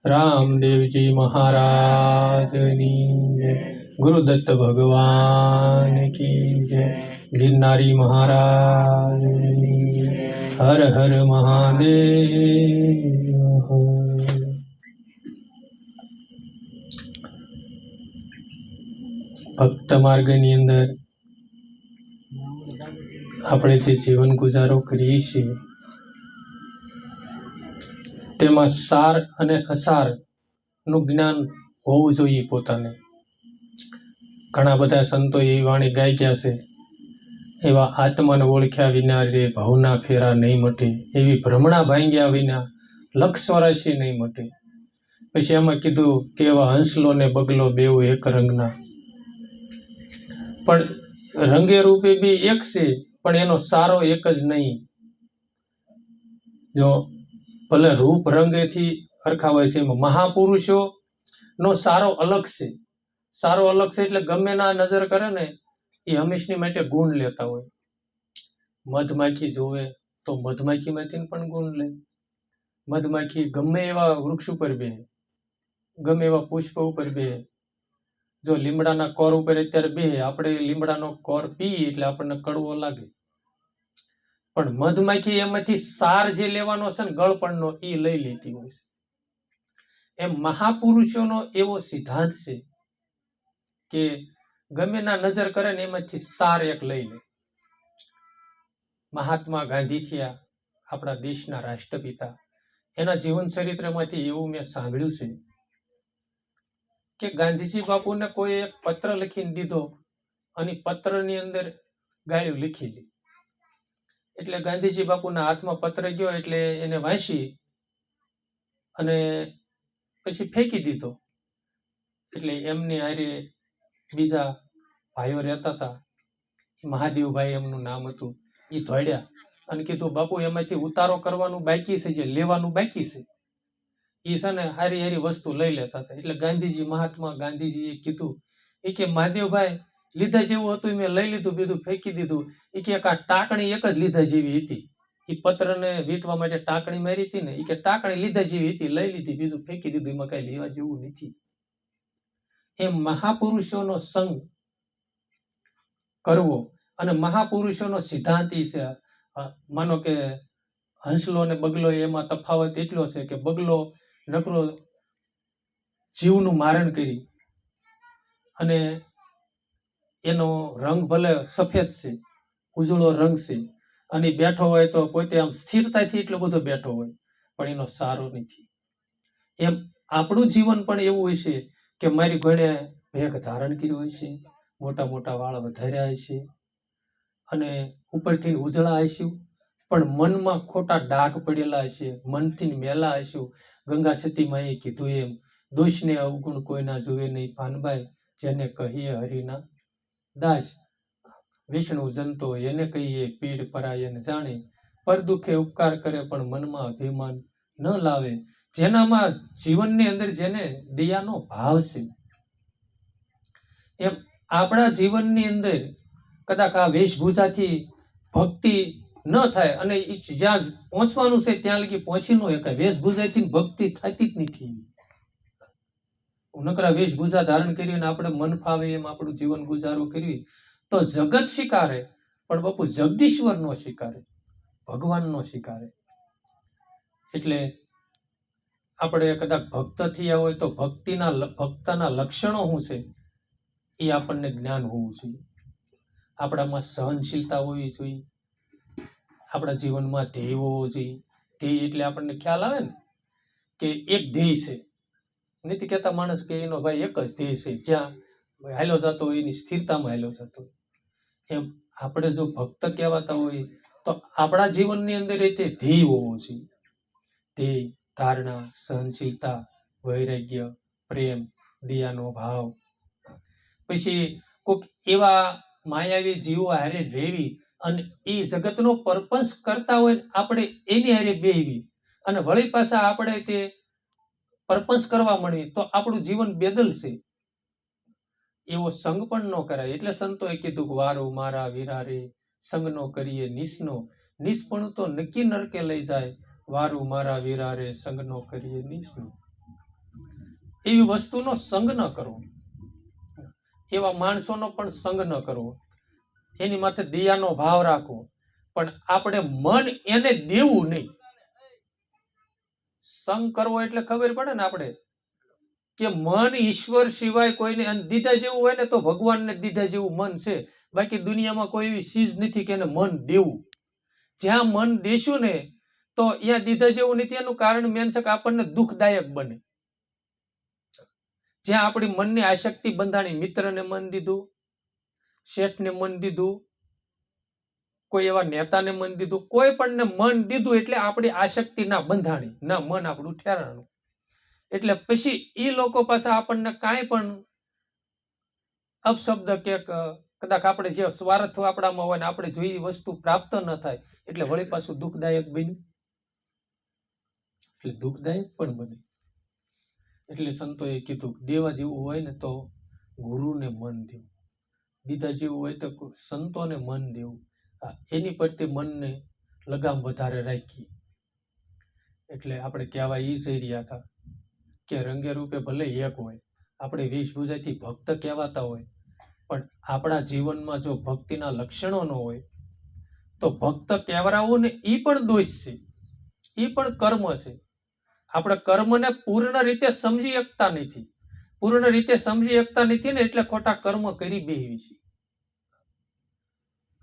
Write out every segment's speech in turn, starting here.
रामदेवजी महाराजनी जय। गुरुदत्त भगवान की जय। गिरनारी महाराजनी जय। हर हर महादेव। ભક્ત માર્ગની અંદર આપણે જે જીવન ગુજારો કરીએ છીએ તેમાં સાર અને અસારનું જ્ઞાન હોવું જોઈએ પોતાને. ઘણા બધા સંતો એવી વાણી ગાઈ ગયા છે, એવા આત્માને ઓળખ્યા વિના રે ભવના ફેરા નહીં મટે, એવી ભ્રમણા ભાંગ્યા વિના લક્ષ ચોરાશી નહીં મટે. પછી એમાં કીધું કે એવા હંસલો ને બગલો બેઉ એક રંગના, પણ રંગે રૂપે બી એક છે, પણ એનો સારો એક જ નહીં. જો ભલે રૂપ રંગેથી હરખા હોય છે, એમાં મહાપુરુષો નો સારો અલગ છે. સારો અલગ છે એટલે ગમે ના નજર કરે ને એ હંમેશની માટે ગુણ લેતા હોય. મધમાખી જોવે તો મધમાખીમાંથી પણ ગુણ લે. મધમાખી ગમે એવા વૃક્ષ ઉપર બે, ગમે એવા પુષ્પ ઉપર બે. જો લીમડાના કોર ઉપર અત્યારે બે, આપણે લીમડાનો કોર પીએ એટલે આપણને કડવો લાગે, પણ મધમાખી એમાંથી સાર જે લેવાનો છે ને ગળપણનો એ લઈ લેતી હોય છે. એમ મહાપુરુષોનો એવો સિદ્ધાંત છે કે ગમે ના નજર કરે ને એમાંથી સાર એક લઈ લે. મહાત્મા ગાંધી થયા, આપણા દેશના રાષ્ટ્રપિતા. એના જીવન ચરિત્રમાંથી એવું મેં સાંભળ્યું છે કે ગાંધીજી બાપુને કોઈ એક પત્ર લખીને દીધો અને પત્રની અંદર ગાળ્યું લખેલી. એટલે ગાંધીજી બાપુના હાથમાં પત્ર ગયો એટલે એને વાંચી અને પછી ફેંકી દીધો. એટલે એમની હારે બીજા ભાઈઓ રહેતા હતા, મહાદેવભાઈ એમનું નામ હતું. એ દોડ્યા અને કીધું બાપુ એમાંથી ઉતારો કરવાનું બાકી છે, જે લેવાનું બાકી છે એ છે ને હારી હારી વસ્તુ લઈ લેતા હતા. એટલે ગાંધીજી, મહાત્મા ગાંધીજીએ કીધું એ કે મહાદેવભાઈ લીધા જેવું હતું મેં લઈ લીધું, બીજું ફેંકી દીધું. એ કે આ ટાંકણી એક જ લીધા જેવી હતી, એ પત્રને વીંટવા માટે ટાંકણી મારી હતી ને, એ કે ટાંકણી લીધા જેવી હતી, લઈ લીધી, બીજું ફેંકી દીધું, એમાં કઈ લેવા જેવું નથી. એમ મહાપુરુષોનો સંગ કરવો અને મહાપુરુષોનો સિદ્ધાંત એ છે. માનો કે હંસલો ને બગલો, એમાં તફાવત એટલો છે કે બગલો નકરો જીવનું મારણ કરી અને એનો રંગ ભલે સફેદ છે, ઉજળો રંગ છે, અને બેઠો હોય તો પોતે આમ સ્થિરતાથી એટલો બધો બેઠો હોય, પણ એનો સારો નથી. એમ આપણું જીવન પણ એવું હોય છે કે મારી ઘોડે ભેખ ધારણ કર્યું હોય છે, મોટા મોટા વાળ વધાર્યા હોય છે અને ઉપરથી ઉજળા હશું, પણ મનમાં ખોટા ડાઘ પડેલા હશે, મનથી મેલા હશું. ગંગા સતીમાં એ કીધું એમ, દોષને અવગુણ કોઈના જોવે નહીં ભાનભાઈ, જેને કહીએ હરિના દાસ. વિષ્ણુ જંતો એને કહીએ પીડ પરાયન જાણે, પર દુઃખે ઉપકાર કરે પણ મનમાં અભિમાન ન લાવે. જેનામાં જીવનની અંદર જેને દયાનો ભાવ છે, એમ આપણા જીવનની અંદર કદાચ આ વેશભૂષાથી ભક્તિ ન થાય અને જ્યાં પહોંચવાનું છે ત્યાં લગી પહોંચી ન શકાય. વેશભૂષાથી ભક્તિ થતી જ નથી. નકરા વેશભૂષા ધારણ કરીને આપણે મન ફાવે એમ આપણું જીવન ગુજારો કરવી તો જગત સ્વીકારે, પણ બાપુ જગદીશ્વર નો સ્વીકારે, ભગવાન નો સ્વીકારે. એટલે આપણે કદાચ ભક્ત થયા હોય તો ભક્તના લક્ષણો શું છે એ આપણને જ્ઞાન હોવું જોઈએ. આપણામાં સહનશીલતા હોવી જોઈએ, આપણા જીવનમાં ધ્યેય હોવો જોઈએ. ધ્યેય એટલે આપણને ખ્યાલ આવે ને કે એક ધ્યેય છે. નથી કહેતા માણસ કે એનો ભાઈ એક જ ધ્યેય છે, જ્યાં હાલ્યો જતો હોય એની સ્થિરતામાં હાલ્યો જતો હોય. એમ આપણે જો ભક્ત કહેવાતા હોય તો આપણા જીવનની અંદર એ તે ધ્યેય હોવો જોઈએ. ધ્યેય, ધારણા, સહનશીલતા, વૈરાગ્ય, પ્રેમ, દયાનો ભાવ. પછી કોઈક એવા માયાવી જીવો હારે રહેવી અને એ જગતનો પરપંચ કરતા હોય આપણે એની હારે બેહવી અને વળી પાછા આપણે તે પરપંચ કરવા મળીએ તો આપણું જીવન બેદલશે. એવો સંગ પણ ન કરાય. એટલે સંતોએ કીધું કે વારો મારા વીરા રે, સંગ નો કરીએ નિષ્નો, નિષ્પણ તો નક્કી નરકે લઈ જાય, વારું મારા વીરા રે, સંગ નો કરીએ નિષ્નો. એવી વસ્તુનો સંગ ન કરવો, એવા માણસોનો પણ સંગ ન કરવો, એની માથે દયાનો ભાવ રાખવો, પણ આપણે મન એને દેવું નહીં. સંગ કરવો એટલે ખબર પડે ને આપણે કે મન ઈશ્વર સિવાય કોઈને દીધા જેવું હોય ને તો ભગવાનને દીધા જેવું મન છે. બાકી દુનિયામાં કોઈ એવી ચીજ નથી કે એને મન દેવું. જ્યાં મન દેશું ને તો ત્યાં દીધા જેવું નથી. એનું કારણ મેન છે કે આપણને દુઃખદાયક બને. જ્યાં આપણી મનની આસક્તિ બંધાણી, મિત્રને મન દીધું, શેઠને મન દીધું, કોઈ એવા નેતાને મન દીધું, કોઈ પણ મન દીધું એટલે આપણી આસક્તિ ના બંધાણી, ના મન આપણું ઠેરાણું. એટલે પછી એ લોકો પાસે આપણને કાંઈ પણ અપશબ્દ કે કદાચ આપણે જે સ્વાર્થ આપણામાં હોય ને આપણે જોઈ વસ્તુ પ્રાપ્ત ન થાય એટલે વળી પાછું દુઃખદાયક બન્યું, એટલે દુઃખદાયક પણ બને. એટલે સંતોએ કીધું દેવા જેવું હોય ને તો ગુરુને મન દેવું, દીધા જેવું હોય તો સંતોને મન દેવું. એની પ્રત્યે મનને લગામ વધારે રાખી. એટલે આપણે કહેવા એ સહી રહ્યા હતા કે રંગે રૂપે ભલે એક હોય, આપણે વેશભૂષાથી ભક્ત કહેવાતા હોય, પણ આપણા જીવનમાં જો ભક્તિના લક્ષણો ન હોય તો ભક્ત કહેવરાવું ને એ પણ દોષ છે, એ પણ કર્મ છે. આપણે કર્મને પૂર્ણ રીતે સમજી શકતા નથી. પૂર્ણ રીતે સમજી શકતા નથી ને એટલે ખોટા કર્મ કરી બેહી છે.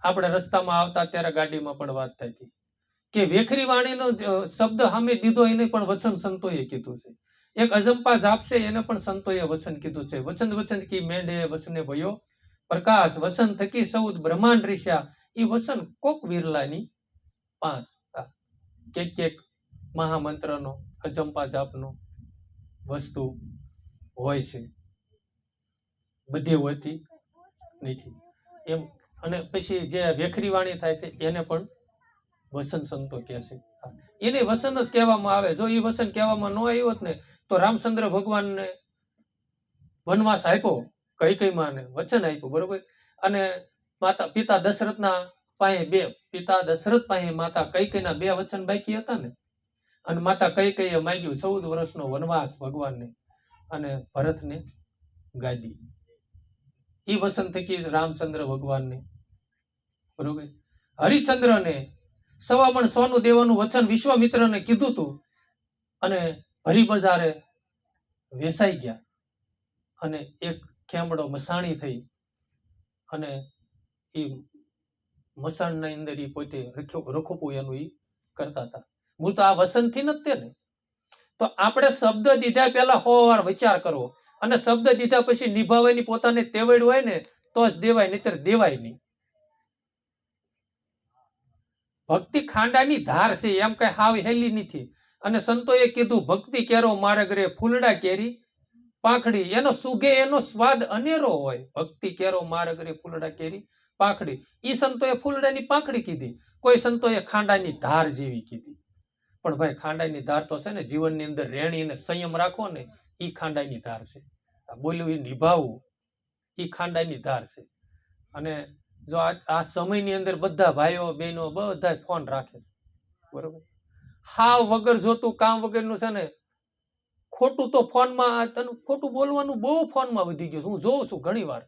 આપણે રસ્તામાં આવતા ત્યારે ગાડીમાં પણ વાત થઈ હતી કે વેખરી વાણીનો શબ્દ સામે દીધો એને પણ વચન સંતોએ કીધું છે. એક અજંપા જાપશે એને પણ સંતોએ વચન કીધું છે. વચન વચન કી મેંડે વસને ભયો પ્રકાશ, વસન થકી સૌદ બ્રહ્માંડ ઋષ્યા. એ વસન કોક વિરલાની 5 કેક મહામંત્રનો અજંપા જાપનો વસ્તુ હોય છે, બધી હોતી નથી એમ. અને પછી જે વેખરી વાણી થાય છે એને પણ વસન સંતો કહે છે. એને વસન જ કહેવામાં આવે. જો એ વસન કહેવામાં ન આવ્યું હોત ને તો રામચંદ્ર ભગવાનને વનવાસ આપ્યો, કઈ માને વચન આપ્યું, બરોબર. અને માતા પિતા દશરથના પાસે પિતા દશરથ પાસે માતા કઈકઈના 2 વચન બાકી હતા ને, અને માતા કઈકઈએ માંગ્યું 14 વર્ષનો વનવાસ ભગવાનને અને ભરતને ગાદી. એ વસન થકી રામચંદ્ર ભગવાનને, બરોબર. હરિચંદ્રને 1.25 મણ સોનું દેવાનું વચન વિશ્વામિત્રને કીધું હતું અને હરિ બજારે વેસાઈ ગયા અને એક ખેમડો મસાણી થઈ અને એ મસાણના અંદર એ પોતે રખોપું એનું એ કરતા હતા. મૂળ તો આ વસનથી નથી તે ને. તો આપણે શબ્દ દીધા પહેલા 100 વાર વિચાર કરવો અને શબ્દ દીધા પછી નિભાવવાની પોતાને તેવડ હોય ને તો જ દેવાય, નહીતર દેવાય નહીં. ભક્તિ ખાંડાની ધાર છે, એમ કઈ હાવ હેલી નથી. અને સંતોએ કીધું ભક્તિ કેરો માર્ગ રે ફૂલડા કેરી પાંખડી. એનો સુગે એનો સ્વાદ અનેરો હોય. ભક્તિ કેરો માર્ગ રે ફૂલડા કેરી પાંખડી. ઈ સંતોએ ફૂલડાની પાંખડી કીધી, કોઈ સંતોએ ખાંડાની ધાર જેવી કીધી. પણ ભાઈ ખાંડાની ધાર તો છે ને જીવનની અંદર રેણી અને સંયમ રાખો ને ઈ ખાંડાની ધાર છે. બોલ્યું એ નિભાવવું ઈ ખાંડાની ધાર છે. અને જો આ સમયની અંદર બધા ભાઈઓ બહેનો બધા ફોન રાખે છે, બરોબર. હાવ વગર જોતું કામ વગરનું છે ને ખોટું તો ફોનમાં, તને ખોટું બોલવાનું બહુ ફોનમાં વધી ગયું છે. હું જોઉં છું ઘણી વાર.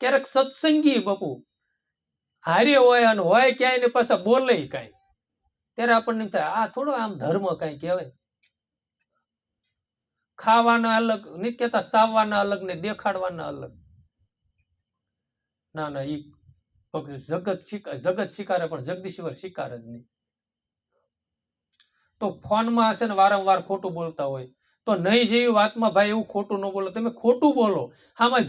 ક્યારેક સત્સંગી બાપુ હારે હોય અને હોય ક્યાંય ને પાછા બોલે કાંઈ, ત્યારે આપણને થાય આ થોડો આમ ધર્મ કાંઈ કહેવાય. ખાવાના અલગ નથી કહેતા, સાવવાના અલગ ને દેખાડવાના અલગ. ના ના, ઈ જગત શિકારે પણ જગદીશ્વર શિકાર જ નહીં. તો ફોનમાં હશે ને વારંવાર ખોટું બોલતા હોય તો નહીં જેવી વાતમાં ભાઈ એવું ખોટું ન બોલો. તમે ખોટું બોલો, આમાં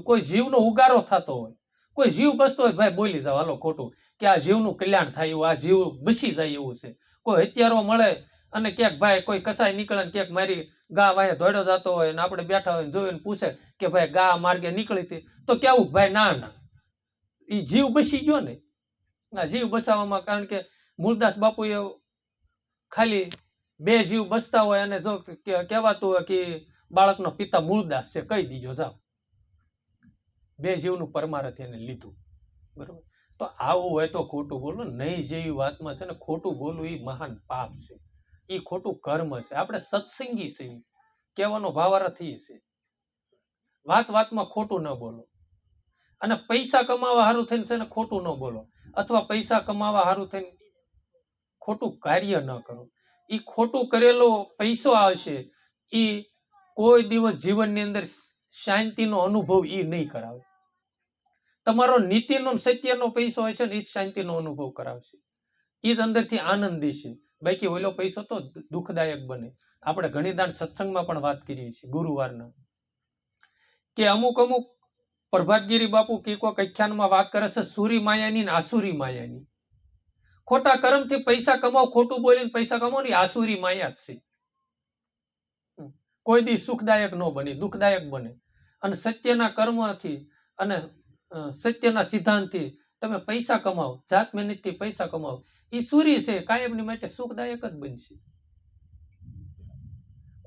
કોઈ જીવનો ઉગારો થતો હોય, કોઈ જીવ બસતો હોય, ભાઈ બોલી જાવ હાલો ખોટું, કે આ જીવનું કલ્યાણ થાય એવું, આ જીવ બસી જાય એવું છે. કોઈ હત્યારો મળે અને ક્યાંક ભાઈ કોઈ કસાય નીકળે ને ક્યાંક મારી ગા વાહે દોડ્યો જતો હોય ને આપણે બેઠા હોય જોઈને પૂછે કે ભાઈ ગા માર્ગે નીકળી હતી, તો કેવું ભાઈ ના ના, એ જીવ બસી ગયો ને. આ જીવ બસાવવામાં, કારણ કે મૂળદાસ બાપુએ ખાલી 2 જીવ બસતા હોય અને જો કહેવાતું હોય કે બાળકનો પિતા મૂળદાસ છે, કહી દીજો જાવ. 2 જીવનું પરમારથ એને લીધું, બરોબર. તો આવું હોય તો ખોટું બોલો. નહીં જેવી વાતમાં છે ને ખોટું બોલવું એ મહાન પાપ છે, એ ખોટું કર્મ છે. આપણે સત્સંગી છીએ, કહેવાનો ભાવાર્થ એ છે. વાત વાતમાં ખોટું ન બોલો, અને પૈસા કમાવા સારું થઈને છે ને ખોટું ન બોલો, અથવા પૈસા કમાવા સારું થઈને ખોટું કાર્ય ન કરો. એ ખોટું કરેલો પૈસો આવશે, એ કોઈ દિવસ જીવનની અંદર શાંતિનો અનુભવ એ નહીં કરાવે. તમારો નીતિનો સત્યનો પૈસો હશે ને એ જ શાંતિનો અનુભવ કરાવશે, એ જ અંદરથી આનંદ દેશે. બાકી ઓલો પૈસો તો દુઃખદાયક બને. આપણે ઘણી દાણ સત્સંગમાં પણ વાત કરીએ છીએ ગુરુવારના, કે અમુક પ્રભાતગીરી બાપુ કે કોઈક આખ્યાનમાં વાત કરે છે સુરી માયાની ને આસુરી માયાની. ખોટા કર્મથી પૈસા કમાઓ, ખોટું બોલીને પૈસા કમાઓ ને આસુરી માયા જ છે. કોઈ દી સુખદાયક ન બને, દુઃખદાયક બને. અને સત્યના કર્મથી અને સત્યના સિદ્ધાંતથી તમે પૈસા કમાઓ, જાત મહેનતથી પૈસા કમાઓ, એ સૂરી છે, કાયમની માટે સુખદાયક જ બનશે.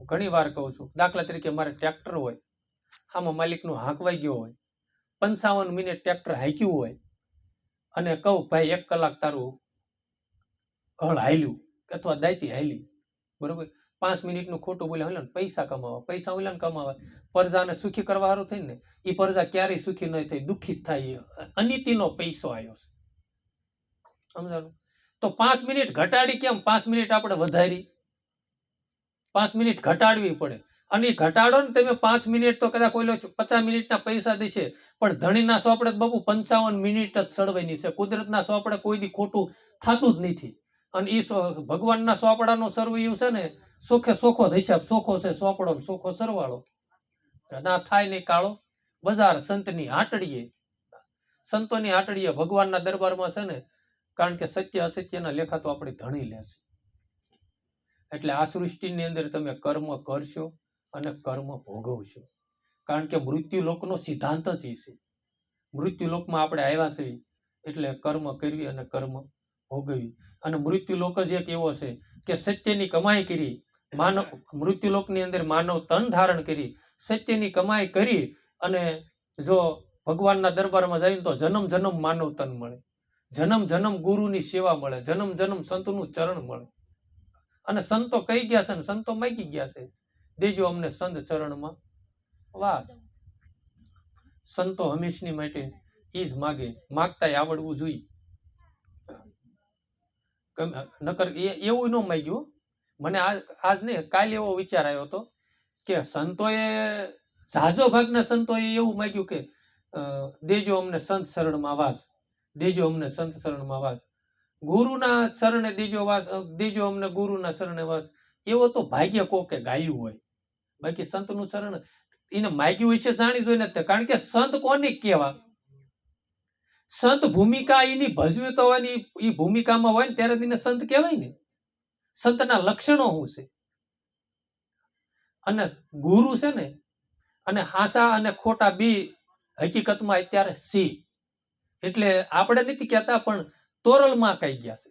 ઘણી વાર કહું છું, દાખલા તરીકે મારે ટ્રેક્ટર હોય, આમાં માલિકનું હાંકવાઈ ગયો હોય, 55 મિનિટ ટ્રેક્ટર હાંક્યું હોય, અને કહું ભાઈ 1 કલાક તારું હળ હાલ્યું અથવા દાયતી હાલી, બરોબર, 5 મિનિટનું ખોટું બોલ્યા હોય ને પૈસા કમાવા, પૈસા ઓલા ને કમાવા, પ્રજાને સુખી કરવા સારું થઈને ને એ પ્રજા ક્યારેય સુખી નહીં થઈ, દુઃખી થાય. અનીતિનો પૈસો આવ્યો છે, સમજાણું? તો 5 મિનિટ ઘટાડી કેમ, 5 મિનિટ આપણે વધારી, 5 મિનિટ ઘટાડવી પડે. અને એ ઘટાડો ને તમે 5 મિનિટ તો કદાચ કોઈ 50 મિનિટના પૈસા દેશે, પણ ધણીના સોપડે બાપુ 55 મિનિટ જ સડવાની છે. કુદરતના સોપડે કોઈ દી ખોટું થતું જ નથી. અને એ ભગવાનના સોપડાનો સરવૈયું છે ને, સોખે સોખો હિસાબ, સોખો છે સોપડો, સોખો સરવાળો, ના થાય નહીં કાળો બજાર. સંતની હાટડીએ, સંતોની હાટડીએ, ભગવાનના દરબારમાં છે ને, કારણ કે સત્ય અસત્યના લેખા તો આપણે ધણી લેશે. એટલે આ સૃષ્ટિની અંદર તમે કર્મ કરશો અને કર્મ ભોગવશો, કારણ કે મૃત્યુલોકનો સિદ્ધાંત જ છે. મૃત્યુલોકમાં આપણે આવ્યા છીએ એટલે કર્મ કરવી અને કર્મ ભોગવી. અને મૃત્યુલોક જ એક એવો છે કે સત્યની કમાઈ કરી, માનવ મૃત્યુલોકની અંદર માનવ તન ધારણ કરી સત્યની કમાઈ કરી, અને જો ભગવાનના દરબારમાં જઈને તો જન્મ જન્મ માનવ તન મળે, જન્મ જન્મ ગુરુની સેવા મળે, જન્મ જન્મ સંતનું ચરણ મળે. અને સંતો કહી ગયા છે ને, સંતો માગી ગયા છે, દેજો અમને સંત ચરણમાં વાસ. સંતો હંમેશની માટે ઈ જ માગે, માગતાય આવડવું જોઈએ. નકર એવું ન માગ્યું. મને આજ ને કાલે એવો વિચાર આવ્યો હતો કે સંતોએ, ઝાઝો ભાગના સંતોએ એવું માગ્યું કે દેજો અમને સંત શરણમાં વાસ, દેજો અમને સંત શરણમાં વાસ, ગુરુના શરણે દેજો વાસ, દેજો અમને ગુરુના શરણે વાસ. એવો તો ભાગ્ય કોકે ગાયું હોય. બાકી સંતનું શરણ એને માગ્યું વિશે જાણી જોઈને, કારણ કે સંત કોને કહેવા, સંત ભૂમિકા એની ભજવી તો હોવાની, એ ભૂમિકામાં હોય ને ત્યારે તેને સંત કહેવાય ને. સંતના લક્ષણો શું છે? અને ગુરુ છે ને, અને હાસા અને ખોટા બી હકીકતમાં અત્યારે સી. એટલે આપણે નથી કહેતા, પણ તોરલમાં કહી ગયા છે.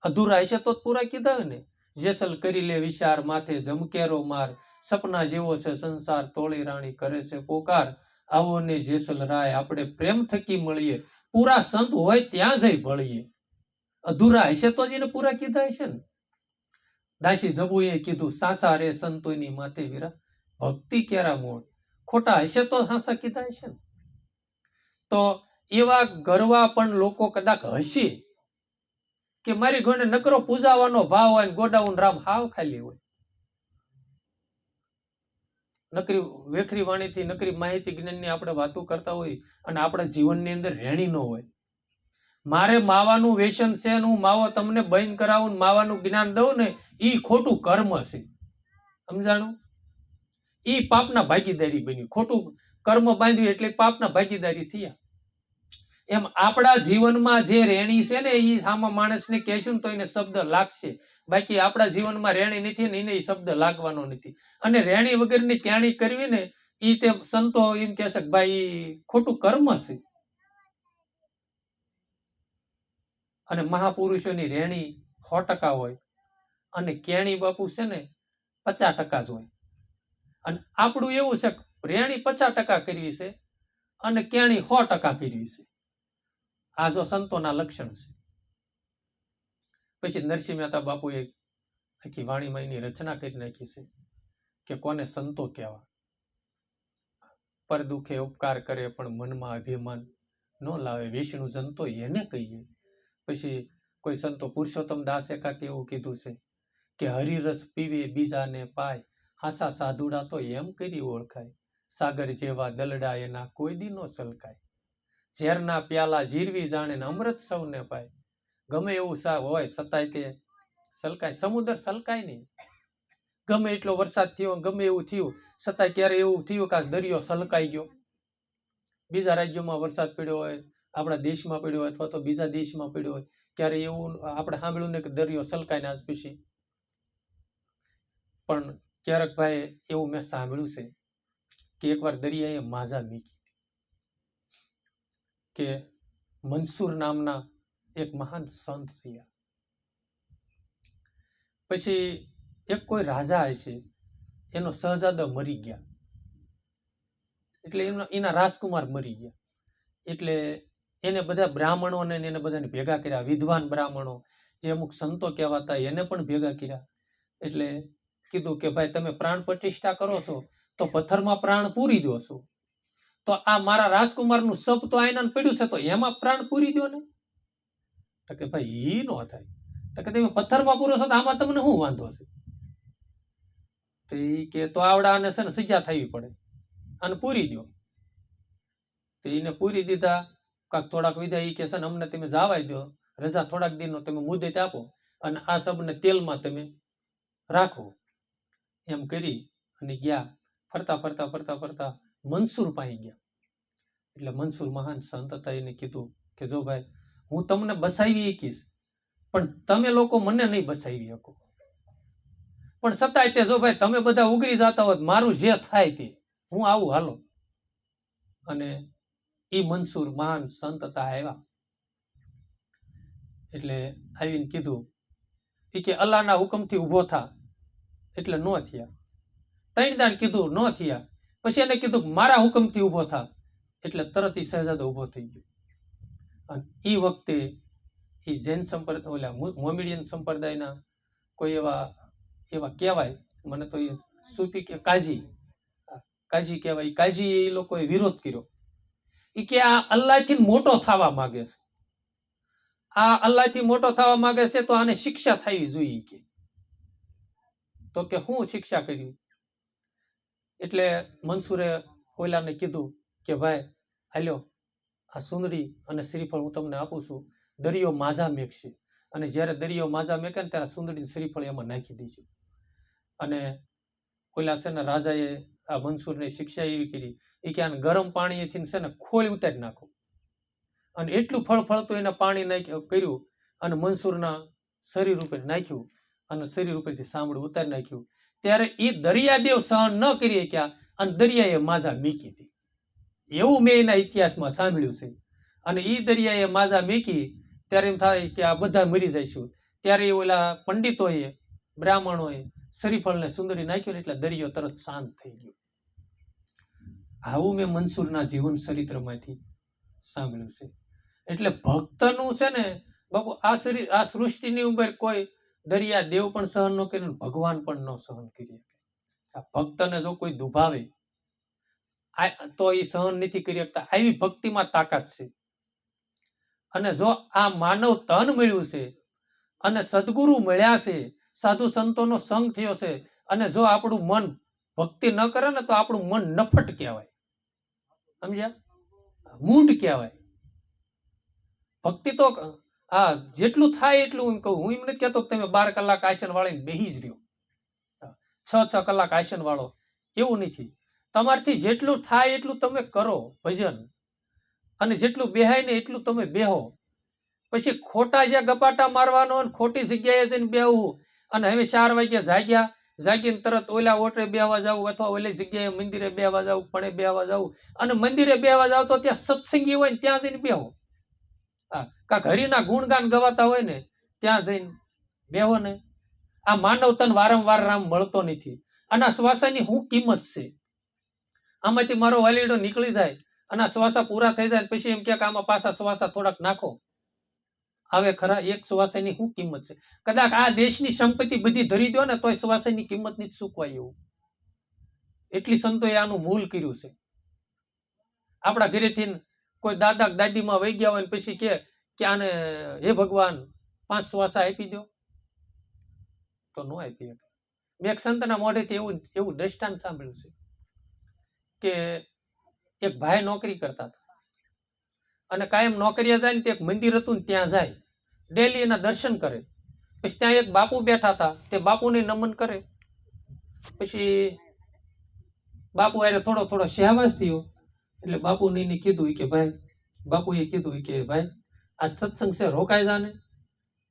અધૂરા હશે તો પૂરા કીધા હોય ને. જેસલ કરી લે વિચાર, માથે જમકેરો માર, સપના જેવો છે સંસાર, તોળી રાણી કરે છે પોકાર, આવો ને જેસલ રાય આપણે પ્રેમ થકી મળીએ, પૂરા સંત હોય ત્યાં જઈ ભળીએ. અધૂરા હશે તો જ એને પૂરા કીધા હશે ને. દાસી જબુએ કીધું સાસા રે સંતોની માથે વીરા, ભક્તિ કેરા મોળ, ખોટા હશે તો સાસા કીધા હશે ને. તો એવા ગરવા પણ લોકો કદાચ હશે કે મારી ઘોડે નકરો પૂજાવાનો ભાવ હોય ને ગોડાઉન રામ હાવ ખાલી હોય, નકરી વેખરી વાણીથી નકરી માહિતી જ્ઞાનની આપણે વાતો કરતા હોય, અને આપણા જીવનની અંદર રેણી ન હોય. મારે માવાનું વ્યસન છે ને હું માવો તમને બંધ કરાવું, માવાનું જ્ઞાન દઉં ને, એ ખોટું કર્મ છે, સમજાણું? એ પાપના ભાગીદારી બન્યું. ખોટું કર્મ બાંધ્યું એટલે પાપના ભાગીદારી થયા. એમ આપણા જીવનમાં જે રેણી છે ને, એ આમાં માણસને કહેશું તો એને શબ્દ લાગશે, બાકી આપણા જીવનમાં રેણી નથી ને એને એ શબ્દ લાગવાનો નથી. અને રેણી વગરની ક્યાણી કરવી ને, એ તે સંતો એમ કહેશે કે ભાઈ ખોટું કર્મ છે. અને મહાપુરુષોની રેણી 100% હોય, અને કેણી બાપુ છે ને 50% જ હોય. અને આપણું એવું છે રેણી 50% કરવી છે અને કેણી 100% કરવી છે. આ જો સંતોના લક્ષણ છે. પછી નરસિંહ મહેતા બાપુએ આખી વાણીમાં એની રચના કરી નાખી છે કે કોને સંતો કહેવા. પર દુખે ઉપકાર કરે પણ મનમાં અભિમાન ન લાવે, વિષ્ણુ જનતો એને કહીએ. પછી કોઈ સંતો પુરુષોત્તમ દાસ એકાકે એવું કીધું છે કે હરિરસ પીવે બીજાને પાય, હાસા સાધુડા તો એમ કરી ઓળખાય, સાગર જેવા દલડા એના કોઈ દી નો સલકાય, ઝેરના પ્યાલા જીરવી જાણે ને અમૃત સૌને પાય. ગમે એવું હોય છતાંય તે સલકાય. સમુદ્ર સલકાય નહીં. ગમે એટલો વરસાદ થયો, ગમે એવું થયું, છતાંય ક્યારે એવું થયું કે દરિયો સલકાઈ ગયો? બીજા રાજ્યોમાં વરસાદ પડ્યો હોય, આપણા દેશમાં પડ્યો હોય, અથવા તો બીજા દેશમાં પડ્યો હોય, ક્યારે એવું આપણે સાંભળ્યું ને કે દરિયો સલકાઈને આજ પછી? પણ ક્યારેક ભાઈ એવું મેં સાંભળ્યું છે કે એકવાર દરિયાએ માઝા મીકી, કે મનસુર નામના એક મહાન સંત થયા. પછી એક કોઈ રાજા હશે, એનો શહજાદા મરી ગયા, એટલે એના રાજકુમાર મરી ગયા. એટલે એને બધા બ્રાહ્મણોને એને બધાને ભેગા કર્યા, વિદ્વાન બ્રાહ્મણો જે અમુક સંતો કહેવાતા એને પણ ભેગા કર્યા. એટલે કીધું કે ભાઈ તમે પ્રાણ પ્રતિષ્ઠા કરો છો તો પથ્થરમાં પ્રાણ પૂરી દો છો, તો આ મારા રાજકુમારનું સપ તો આયનાને પડ્યું છે, તો એમાં પ્રાણ પૂરી દો ને. તો કે ભાઈ ઈ નો થાય. તો કે તમે પથ્થરમાં પૂરો છો તો આમાં તમને શું વાંધો છે? તો ઈ કે તો આવડાને છે ને સજા થવી પડે અને પૂરી દો. તો એને પૂરી દીધા. કાંક થોડાક વિધા ઈ કે છે ને અમને તમે જાવાય દો, રજા થોડાક દિનનો તમે મુદત આપો અને આ સબને તેલમાં તમે રાખો. એમ કરી અને ગયા. ફરતા ફરતા ફરતા ફરતા મનસુર પાઈ ગયા. એટલે મનસુર મહાન સંત હતા, એને કીધું કે જો ભાઈ હું તમને બસાવી શકીશ, પણ તમે લોકો મને નહીં બસાવી શકો. પણ છતાંય તે જો ભાઈ તમે બધા ઉગરી જતા હોત, મારું જે થાય તે હું આવું, હાલો. અને ઈ મનસુર મહાન સંત હતા, આવ્યા. એટલે આવીને કીધું એ કે અલ્લાહના હુકમથી ઊભો થા. એટલે નો થયા. 3 દાડ કીધું નો થયા. પછી એને કીધું મારા હુકમથી ઊભો થા. એટલે તરત ઈ શહેજાદો ઊભો થઈ ગયો. અને ઈ વખતે ઈ જૈન સંપ્રદાય, ઓલા મોમેડિયન સંપ્રદાયના કોઈ એવા કહેવાય, મને તો એ સૂફી કે કાજી કહેવાય, કાજી એ લોકોએ વિરોધ કર્યો. ઈ કે આ અલ્લાહથી મોટો થવા માંગે છે, આ અલ્લાહથી મોટો થવા માંગે છે તો આને શિક્ષા થવી જોઈએ. કે તો કે હું શિક્ષા કરી? એટલે મનસુરે ઓલાને કીધું કે ભાઈ હાલ્યો, આ સુંદરી અને શ્રીફળ હું તમને આપું છું, દરિયો માઝા મેકશે, અને જ્યારે દરિયો માઝા મેકે ને ત્યારે સુંદરી શ્રીફળ એમાં નાખી દેજો. અને ઓલા છે ને રાજાએ આ મનસુરને શિક્ષા એવી કરી, એ કે આને ગરમ પાણીથી છે ને ખોળી ઉતારી નાખો. અને એટલું ફળફળતું એને પાણી કર્યું અને મનસુરના શરીર ઉપર નાખ્યું અને શરીર ઉપરથી સાંભળું ઉતારી નાખ્યું. ત્યારે એ દરિયાદેવ સહન ન કરી શક્યા અને દરિયાએ માઝા મીકી હતી. એવું મેં એના ઇતિહાસમાં સાંભળ્યું છે. અને એ દરિયાએ માઝા મીકી ત્યારે એમ થાય કે આ બધા મરી જઈશું. ત્યારે ઓલા પંડિતોએ, બ્રાહ્મણોએ શ્રીફળને સુંદરી નાખ્યું, એટલે દરિયો તરત શાંત થઈ ગયો. આવું મેં મનસુરના જીવન ચરિત્રમાંથી સાંભળ્યું છે. એટલે ભક્તનું છે ને બાપુ, આ સૃષ્ટિની ઉપર કોઈ દરિયા દેવ પણ સહન ન કરે, ભગવાન પણ ન સહન કરી શકે. આ ભક્તને જો કોઈ દુભાવે તો એ સહન નથી કરી શકતા. આવી ભક્તિમાં તાકાત છે. અને જો આ માનવ તન મળ્યું છે અને સદગુરુ મળ્યા છે, સાધુ સંતોનો સંગ થયો છે, અને જો આપણું મન ભક્તિ ન કરે ને તો આપણું મન નફટ કહેવાય, સમજ્યા? મૂઢ કહેવાય. ભક્તિ તો હા જેટલું થાય એટલું એમ કહું. હું એમ નથી કહેતો તમે 12 કલાક આસન વાળીને બેહી જ રહ્યો, 6 કલાક આસન વાળો, એવું નથી. તમારથી જેટલું થાય એટલું તમે કરો ભજન, અને જેટલું બેહાય ને એટલું તમે બેહો. પછી ખોટા જ્યાં ગપાટા મારવાનો અને ખોટી જગ્યાએ જઈને બેહવું, અને હવે 4 વાગ્યા જાગીને તરત ઓલા ઓટરે બેહવા જવું, અથવા ઓલી જગ્યાએ મંદિરે બેહવા જવું, પણ બેહવા જવું, અને મંદિરે બેહવા જાવ તો ત્યાં સત્સંગી હોય ને ત્યાં જઈને બેહો. કાંક હરિના ગુણગાન ગવાતા હોય ને ત્યાં જઈને બેહો ને. આ માનવ તન વારંવાર રામ મળતો નથી. અને આ શ્વાસાની શું કિંમત છે? આમાંથી મારો વાલીડો નીકળી જાય અને આ શ્વાસા પૂરા થઈ જાય, પછી એમ કે આમાં પાછા શ્વાસા થોડાક નાખો, આવે ખરા? એક શ્વાસાની શું કિંમત છે? કદાચ આ દેશની સંપત્તિ બધી ધરી દો ને તોય શ્વાસાની કિંમત નથી ચૂકવાય એવું. એટલી સંતોએ આનું મૂલ કર્યું છે. આપણા ઘરેથી કોઈ દાદા દાદીમાં વહી ગયા હોય ને પછી કે આને હે ભગવાન 5 શ્વાસા આપી દો, તો ન આપી શકે. મેં એક સંતના મોઢેથી એવું દ્રષ્ટાંત સાંભળ્યું છે કે એક ભાઈ નોકરી કરતા હતા અને કાયમ નોકરીએ જાય ને તે એક મંદિર હતું ને ત્યાં જાય, ડેલી એના દર્શન કરે. પછી ત્યાં એક બાપુ બેઠા હતા, તે બાપુને નમન કરે. પછી બાપુ આરે થોડો સહવાસ થયો એટલે બાપુને એને કીધું કે ભાઈ, બાપુએ કીધું કે ભાઈ આ સત્સંગ છે, રોકાઈ જાને.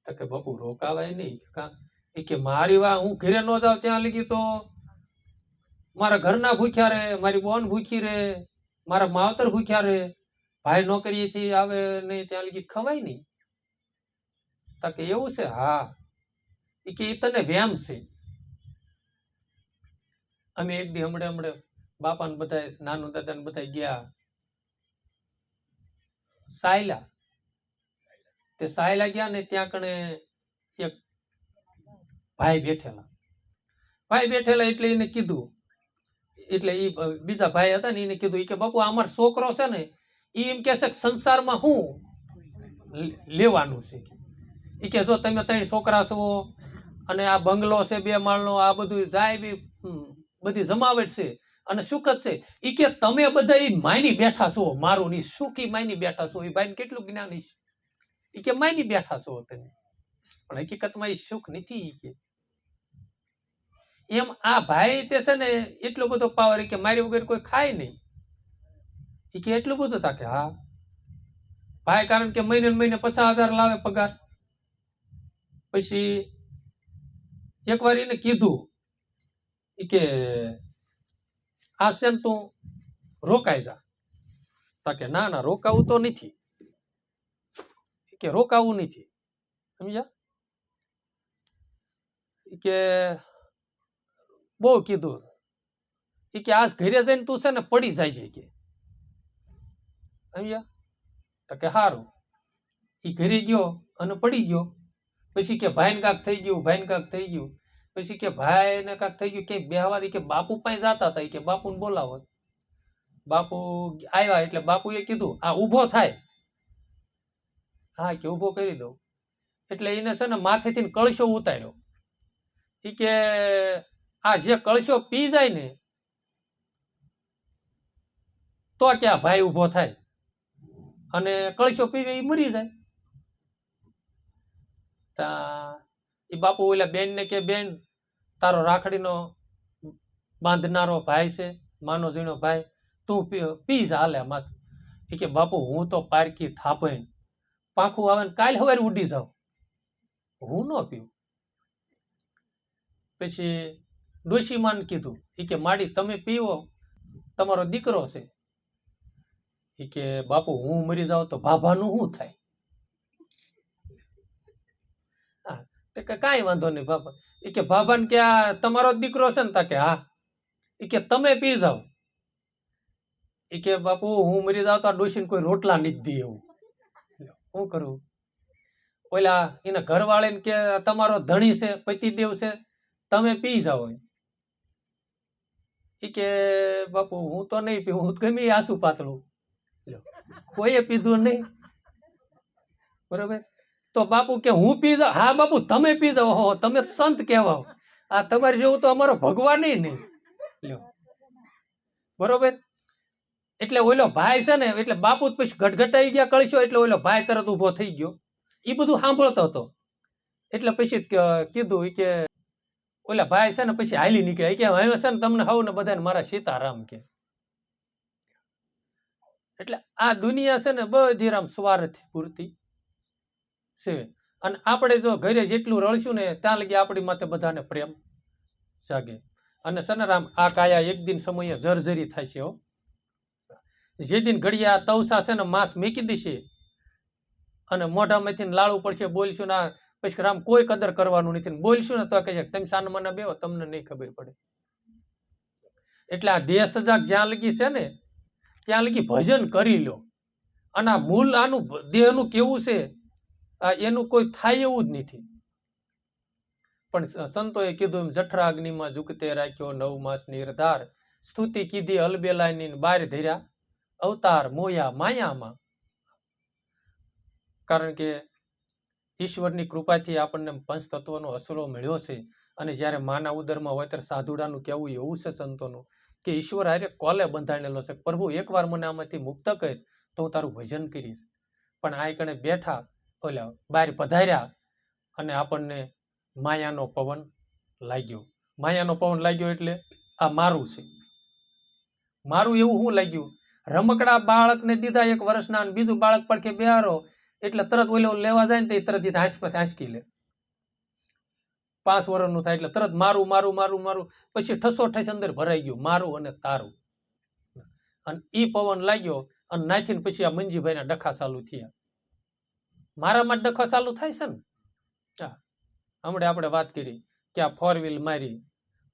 તો કે બાપુ રોકાવાય નહીં. કે મારી વાત, હું ઘરે ન જાઉં ત્યાં લગી તો મારા ઘરના ભૂખ્યા રહે, મારી બોન ભૂખી રહે, મારા માવતર ભૂખ્યા રહે, ભાઈ નોકરીએથી આવે નહીં ત્યાં લગી ખવાય નહીં. તો કે એવું છે? હા. કે એ તને વ્યામ છે. અમે એક દી હમણે બાપાને બધા, નાનું દાદાને બધા ગયા સાયલા. તે સાયલા ગયા ને ત્યાં કણે એક ભાઈ બેઠેલા એટલે એને કીધું, એટલે એ બીજા ભાઈ હતા ને એને કીધું કે બાપુ અમારો છોકરો છે ને એ એમ કે છે કે સંસારમાં શું લેવાનું છે. એ કે જો તમે 3 છોકરા છો અને આ બંગલો છે 2 માળનો, આ બધું જાય બધી જમાવટ છે અને સુખ જ છે. એ કે તમે બધા એ માયની બેઠા છો, મારું ની સુખી માયની બેઠા છો. એ ભાઈને કેટલું જ્ઞાન છે. એ કે માયની બેઠા છો તમે, પણ હકીકતમાં એ સુખ નથી. કે એમ આ ભાઈ તે છે ને એટલો બધો પાવર કે મારી વગર કોઈ ખાય નહીં. એ કે એટલું બધું હતા કે હા ભાઈ, કારણ કે મહિને 50,000 લાવે પગાર. પછી એકવાર એને કીધું કે આ છે તું રોકાઈ જા. તો કે ના રોકાવું તો નથી. કે રોકાવું નથી, સમજ્યા? કે બહુ કીધું. કે આજ ઘરે જઈને તું છે ને પડી જાય છે. કે સમજ્યા? તો કે સારું. એ ઘરે ગયો અને પડી ગયો. પછી કે ભાઈને કાંક થઈ ગયું. પછી કે ભાઈને કાંક થઈ ગયું, ક્યાંય બેહવા દે. કે બાપુ પાસે જતા હતા, કે બાપુને બોલાવો. બાપુ આવ્યા એટલે બાપુએ કીધું આ ઊભો થાય. હા કે ઊભો કરી દઉં. એટલે એને છે ને માથેથી કળશો ઉતાર્યો. એ કે આ જે કળશો પી જાય ને તો કે આ ભાઈ ઊભો થાય, અને કળશો પીવે એ મરી જાય. એ બાપુ ઓલા બેન ને કે બેન, તારો રાખડીનો બાંધનારો ભાઈ છે, માનો જીણો ભાઈ, તું પી જા હાલે માથ. એ કે બાપુ હું તો પારકી થાપણ, પાખું આવે ને કાલ સવારે ઉડી જાવ, હું ન પીવું. પછી ડોશીમાન કીધું, એ કે માડી તમે પીવો, તમારો દીકરો છે. એ કે બાપુ હું મરી જાઉં તો ભાભાનું શું થાય? કે કાંઈ વાંધો નહીં બાપા. એ કે ભાભાને કે આ તમારો દીકરો છે ને? તા કે હા. એ કે તમે પી જાઓ. એ કે બાપુ હું મરી જાઉં તો આ ડોશીને કોઈ રોટલા નથી દે. એવું શું કરું? ઓલા એના ઘરવાળીને કે તમારો ધણી છે, પતિદેવ છે, તમે પી જાઓ. એ કે બાપુ હું તો નહીં પીવું, હું ગમે આસુ પાતળું. કોઈએ પીધું નહીં, બરોબર? તો બાપુ કે હું પી જાઉં? હા બાપુ તમે પી જાઓ. હો તમે સંત કહેવાઓ, આ તમારે જેવું તો અમારો ભગવાન નહીં. બરોબર? એટલે ઓલો ભાઈ છે ને, એટલે બાપુ પછી ગટગટાઈ ગયા કળશો, એટલે ઓલો ભાઈ તરત ઊભો થઈ ગયો. એ બધું સાંભળતો હતો. એટલે પછી કીધું કે ઓલા ભાઈ છે ને પછી હાલી નીકળ્યા. કે હવે છે ને તમને હવ ને બધાને મારા સીતારામ કે. એટલે આ દુનિયા છે ને બધી રામ સ્વાર્થ પૂરતી છે. અને આપણે જો ઘરે જેટલું રળશું ને ત્યાં લગી આપણી માથે બધાને પ્રેમ જાગે. અને સનરામ આ કાયા એક દિન સમયે જર્જરી થાય છે. જે દિન ઘડિયા તવસા છે ને માંસ મૂકી દેશે અને મોઢામાંથી લાળું પડશે, બોલશું ના પછી રામ કોઈ કદર કરવાનું નથી. બોલશું ને તો કહે છે તમે સાનમાના બેહો, તમને નહીં ખબર પડે. એટલે આ દેહ સજાગ જ્યાં લગી છે ને ત્યાં લગી ભજન કરી લો. અને આ મૂળ આનું દેહનું કેવું છે એનું કોઈ થાય એવું જ નથી. પણ સંતોએ કીધું એમ જઠરા અગ્નિમાં ઝુકતે રાખ્યો 9 માસ નિર્ધાર, સ્તુતિ કીધી અલબેલાની બાર ધર્યા અવતાર મોયા માયામાં. કારણ કે ઈશ્વરની કૃપાથી આપણને પંચતત્વનો અસલો મળ્યો છે. અને જ્યારે માના ઉદરમાં હોય ત્યારે સાધુડાનું કહેવું એવું છે સંતોનું કે ઈશ્વર હારે કોલે બંધાણેલો છે. પ્રભુ એકવાર મને આમાંથી મુક્ત કર તો હું તારું ભજન કરીશ. પણ આ કણે બેઠા ઓલા બહાર પધાર્યા અને આપણને માયાનો પવન લાગ્યો. માયાનો પવન લાગ્યો એટલે આ મારું છે. મારું એવું શું લાગ્યું? રમકડા બાળકને દીધા 1 વર્ષના, અને બીજું બાળક પડખે બેહારો એટલે તરત ઓલો લેવા જાય ને તે તરત હાંસકી લે. 5 વર્ષનું થાય એટલે તરત મારું મારું મારું મારું, પછી ઠસો ઠસ અંદર ભરાઈ ગયું મારું અને તારું. અને ઈ પવન લાગ્યો અને નાખીને પછી આ મંજીભાઈના ડખા ચાલુ થયા. મારામાં ડખા ચાલુ થાય છે ને. હમણાં આપણે વાત કરી કે આ 4 વ્હીલ મારી